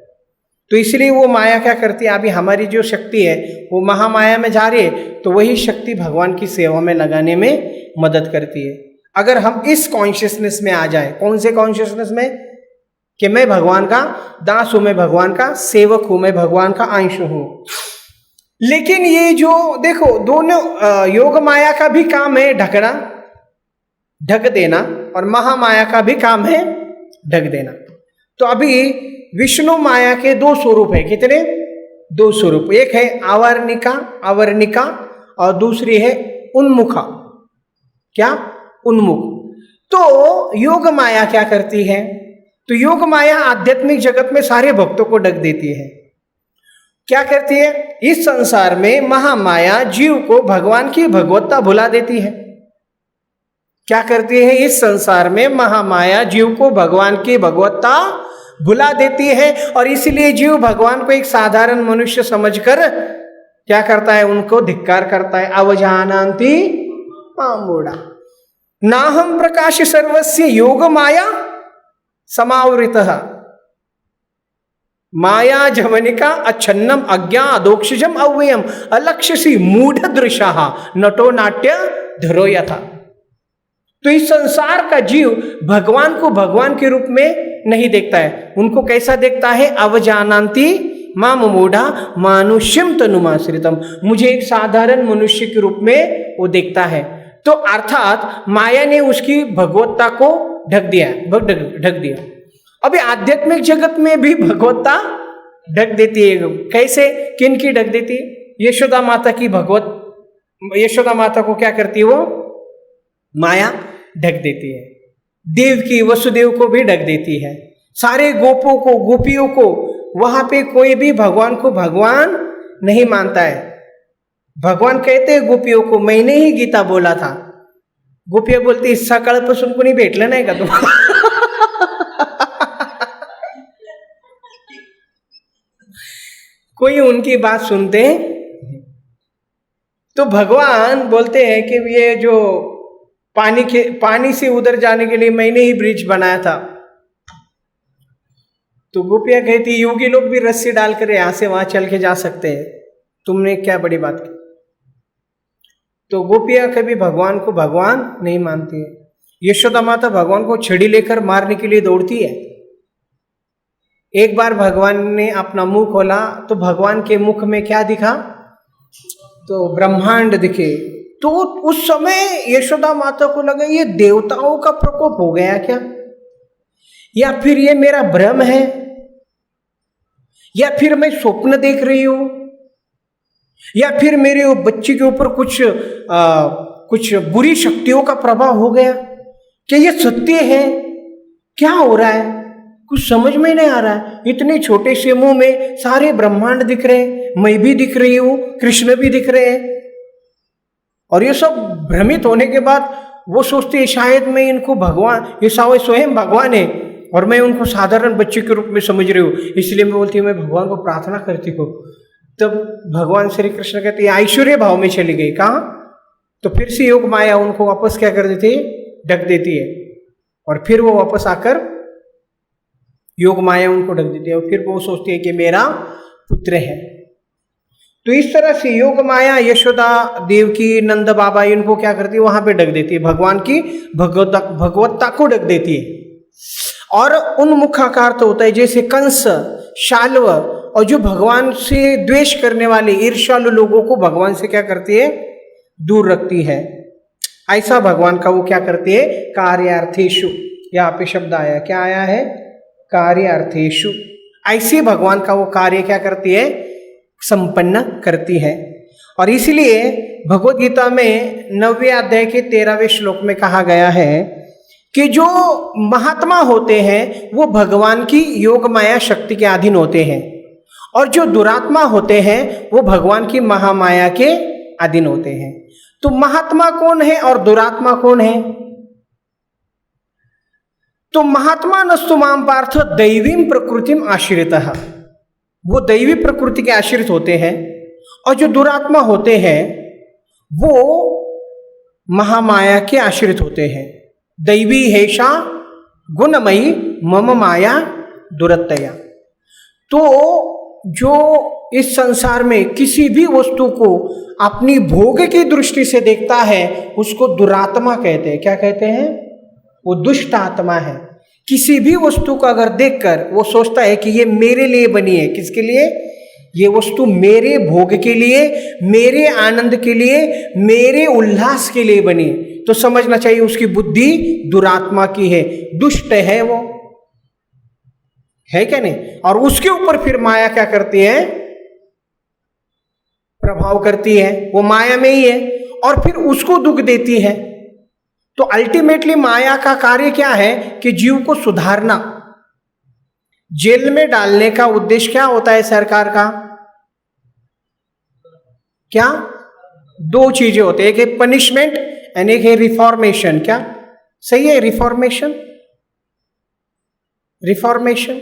तो इसलिए वो माया क्या करती है, अभी हमारी जो शक्ति है वो महामाया में जा रही है, तो वही शक्ति भगवान की सेवा में लगाने में मदद करती है। अगर हम इस कॉन्शियसनेस में आ जाए, कौन से कॉन्शियसनेस में, कि मैं भगवान का दास हूं, मैं भगवान का सेवक हूं, मैं भगवान का अंश हूं। लेकिन ये जो देखो, दोनों योग माया का भी काम है ढकना, ढक देना, और महामाया का भी काम है ढक देना। तो अभी विष्णु माया के दो स्वरूप है। कितने? दो स्वरूप। एक है आवर्णिका और दूसरी है उन्मुखा। क्या? उन्मुख। तो योग माया क्या करती है? तो योग माया आध्यात्मिक जगत में सारे भक्तों को ढक देती है। क्या करती है? इस संसार में महामाया जीव को भगवान की भगवत्ता भुला देती है। क्या करती है? इस संसार में महामाया जीव को भगवान की भगवत्ता भुला देती है, और इसलिए जीव भगवान को एक साधारण मनुष्य समझकर क्या करता है? उनको धिक्कार करता है। अवजानान्ति मामूढ़ा नाहम प्रकाश सर्वस्य योग माया समावृतः माया जवनिका अच्छन्नम अज्ञा अदोक्षजम अव्ययम अलक्ष्यसी मूढ़ दृशा नटो नाट्य धरो यथा। तो इस संसार का जीव भगवान को भगवान के रूप में नहीं देखता है। उनको कैसा देखता है? अवजानान्ति माम मूढ़ा मानुष्यम तनुमाश्रितम, मुझे एक साधारण मनुष्य के रूप में वो देखता है। तो अर्थात माया ने उसकी भगवत्ता को ढक दिया। अभी आध्यात्मिक जगत में भी भगवत्ता ढक देती है। कैसे? किन की ढक देती है? यशोदा माता की यशोदा माता को क्या करती है? वो माया ढक देती है। देव की वसुदेव को भी ढक देती है। सारे गोपों को, गोपियों को, वहां पे कोई भी भगवान को भगवान नहीं मानता है। भगवान कहते हैं गोपियों को, मैंने ही गीता बोला था। गोपियां बोलती, सकाळपासून कोणी भेटलं नाही का तुम्हाला? कोई उनकी बात सुनते। तो भगवान बोलते हैं कि ये जो पानी से उधर जाने के लिए मैंने ही ब्रिज बनाया था। तो गोपियां कहती, योगी लोग भी रस्सी डालकर यहां से वहां चल के जा सकते हैं, तुमने क्या बड़ी बात की? तो गोपियां कभी भगवान को भगवान नहीं मानती है। यशोदा माता भगवान को छड़ी लेकर मारने के लिए दौड़ती है। एक बार भगवान ने अपना मुंह खोला तो भगवान के मुख में क्या दिखा? तो ब्रह्मांड दिखे। तो उस समय यशोदा माता को लगा ये देवताओं का प्रकोप हो गया क्या, या फिर ये मेरा भ्रम है, या फिर मैं स्वप्न देख रही हूं, या फिर मेरे बच्चे के ऊपर कुछ बुरी शक्तियों का प्रभाव हो गया। क्या ये सत्य है? क्या हो रहा है? कुछ समझ में नहीं आ रहा है। इतने छोटे से मुंह में सारे ब्रह्मांड दिख रहे हैं, मैं भी दिख रही हूं, कृष्ण भी दिख रहे हैं। और ये सब भ्रमित होने के बाद वो सोचते हैं शायद मैं इनको भगवान, ये स्वयं भगवान है और मैं उनको साधारण बच्चे के रूप में समझ रही हूँ, इसलिए मैं बोलती हूँ मैं भगवान को प्रार्थना करती हूँ। तब भगवान श्री कृष्ण कहते हैं ऐश्वर्य भाव में चली गई। कहाँ? तो फिर से योग माया उनको वापस क्या कर देती है? ढक देती है। और फिर वो वापस आकर योग माया उनको ढक देती है, और फिर वो सोचती है कि मेरा पुत्र है। तो इस तरह से योग माया यशोदा देव की, नंद बाबा, इनको क्या करती है? वहां पे ढक देती है, भगवान की भगवत्ता को ढक देती है। और उन्मुखा का अर्थ होता है जैसे कंस, शाल्व, और जो भगवान से द्वेष करने वाले ईर्ष्यालु लोगों को भगवान से क्या करती है? दूर रखती है। ऐसा भगवान का वो क्या करती है? कार्यार्थेषु, यहाँ पे शब्द आया, क्या आया है? कार्य अर्थेषु, ऐसे भगवान का वो कार्य क्या करती है, संपन्न करती है। और इसलिए भगवद गीता में 9वें अध्याय के 13वें श्लोक में कहा गया है कि जो महात्मा होते हैं वो भगवान की योग माया शक्ति के अधीन होते हैं, और जो दुरात्मा होते हैं वो भगवान की महामाया के अधीन होते हैं। तो महात्मा कौन है और दुरात्मा कौन है? तो महात्मा नस्तु माम पार्थ दैवीं प्रकृतिम आश्रितः, वो दैवी प्रकृति के आश्रित होते हैं, और जो दुरात्मा होते हैं वो महामाया के आश्रित होते हैं। दैवी हेषा गुणमयी मम माया दुरत्तया। तो जो इस संसार में किसी भी वस्तु को अपनी भोग की दृष्टि से देखता है उसको दुरात्मा कहते हैं। क्या कहते हैं? वो दुष्ट आत्मा है। किसी भी वस्तु को अगर देखकर वो सोचता है कि ये मेरे लिए बनी है, किसके लिए? ये वस्तु मेरे भोग के लिए, मेरे आनंद के लिए, मेरे उल्लास के लिए बनी, तो समझना चाहिए उसकी बुद्धि दुरात्मा की है, दुष्ट है वो, है क्या नहीं? और उसके ऊपर फिर माया क्या करती है? प्रभाव करती है, वो माया में ही है और फिर उसको दुख देती है। तो अल्टीमेटली माया का कार्य क्या है कि जीव को सुधारना। जेल में डालने का उद्देश्य क्या होता है सरकार का? क्या? दो चीजें होती है, एक है पनिशमेंट एंड एक है रिफॉर्मेशन। क्या सही है? रिफॉर्मेशन, रिफॉर्मेशन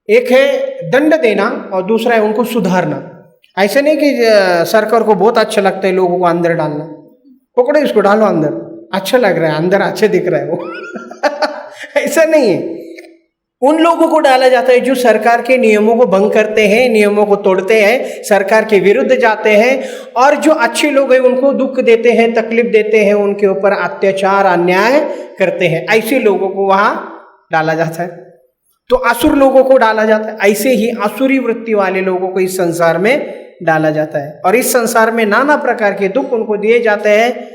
एक है दंड देना और दूसरा है उनको सुधारना। ऐसे नहीं कि सरकार को बहुत अच्छा लगता है लोगों को अंदर डालना, पकड़ो इसको डालो अंदर, अच्छा लग रहा है, अंदर अच्छे दिख रहा है वो ऐसा नहीं है। उन लोगों को डाला जाता है जो सरकार के नियमों को भंग करते हैं, नियमों को तोड़ते हैं, सरकार के विरुद्ध जाते हैं, और जो अच्छे लोग हैं उनको दुख देते हैं, तकलीफ देते हैं, उनके ऊपर अत्याचार अन्याय करते हैं, ऐसे लोगों को वहां डाला जाता है। तो असुर लोगों को डाला जाता है, ऐसे ही आसुरी वृत्ति वाले लोगों को इस संसार में डाला जाता है। और इस संसार में नाना प्रकार के दुख उनको दिए जाते हैं,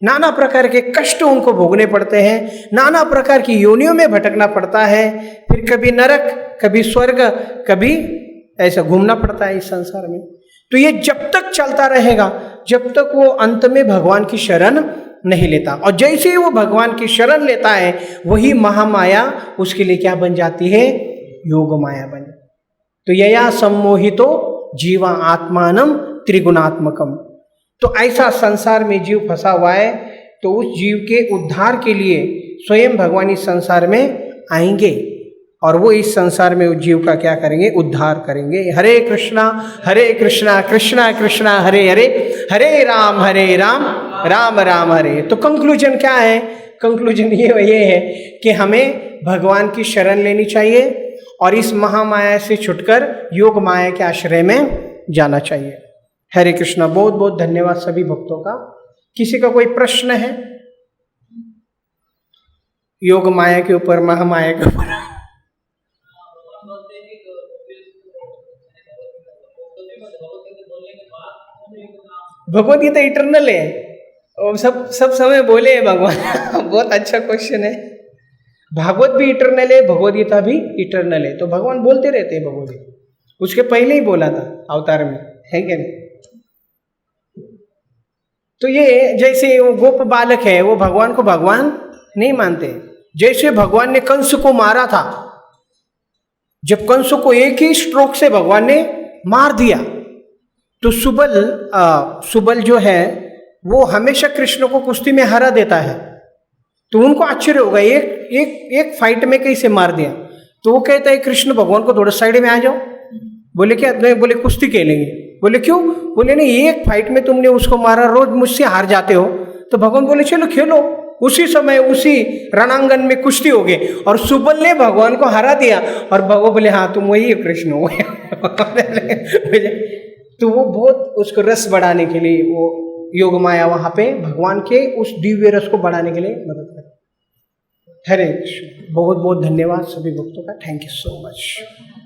नाना प्रकार के कष्ट उनको भोगने पड़ते हैं, नाना प्रकार की योनियों में भटकना पड़ता है, फिर कभी नरक, कभी स्वर्ग, कभी ऐसा घूमना पड़ता है इस संसार में। तो ये जब तक चलता रहेगा जब तक वो अंत में भगवान की शरण नहीं लेता। और जैसे ही वो भगवान की शरण लेता है वही महामाया उसके लिए क्या बन जाती है? योग माया बन। तो यया सम्मोहितो जीवा आत्मानम त्रिगुणात्मकम। तो ऐसा संसार में जीव फंसा हुआ है, तो उस जीव के उद्धार के लिए स्वयं भगवान इस संसार में आएंगे और वो इस संसार में उस जीव का क्या करेंगे? उद्धार करेंगे। हरे कृष्णा कृष्णा कृष्णा हरे हरे, हरे राम राम राम हरे। तो कंक्लूजन क्या है? कंक्लूजन ये है कि हमें भगवान की शरण लेनी चाहिए और इस महामाया से छुटकर योग माया के आश्रय में जाना चाहिए। हरे कृष्णा। बहुत बहुत धन्यवाद सभी भक्तों का। किसी का कोई प्रश्न है योग माया के ऊपर, महामाया के ऊपर? भगवद गीता इटर्नल है और सब समय बोले हैं भगवान बहुत अच्छा क्वेश्चन है। भागवत भी इटर्नल है, भगवद गीता भी इटर्नल है, तो भगवान बोलते रहते हैं भगवद गीता। उसके पहले ही बोला था अवतार में, है क्या नहीं? तो ये जैसे वो गोप बालक है, वो भगवान को भगवान नहीं मानते। जैसे भगवान ने कंस को मारा था, जब कंस को एक ही स्ट्रोक से भगवान ने मार दिया, तो सुबल जो है वो हमेशा कृष्ण को कुश्ती में हरा देता है। तो उनको आश्चर्य होगा, एक फाइट में कैसे मार दिया? तो वो कहता है कृष्ण भगवान को थोड़ा साइड में आ जाओ। बोले क्या? नहीं, बोले कुश्ती खेलेंगे। बोले क्यों? बोले नहीं, एक फाइट में तुमने उसको मारा, रोज मुझसे हार जाते हो। तो भगवान बोले चलो खेलो। उसी समय उसी रणांगन में कुश्ती हो गई और सुबल ने भगवान को हरा दिया और भगवान बोले हाँ तुम वही कृष्ण हो। तो वो बहुत उसको रस बढ़ाने के लिए वो योग माया वहां पे भगवान के उस दिव्य रस को बढ़ाने के लिए मदद करती है। हरे कृष्ण। बहुत बहुत धन्यवाद सभी भक्तों का। Thank you so much.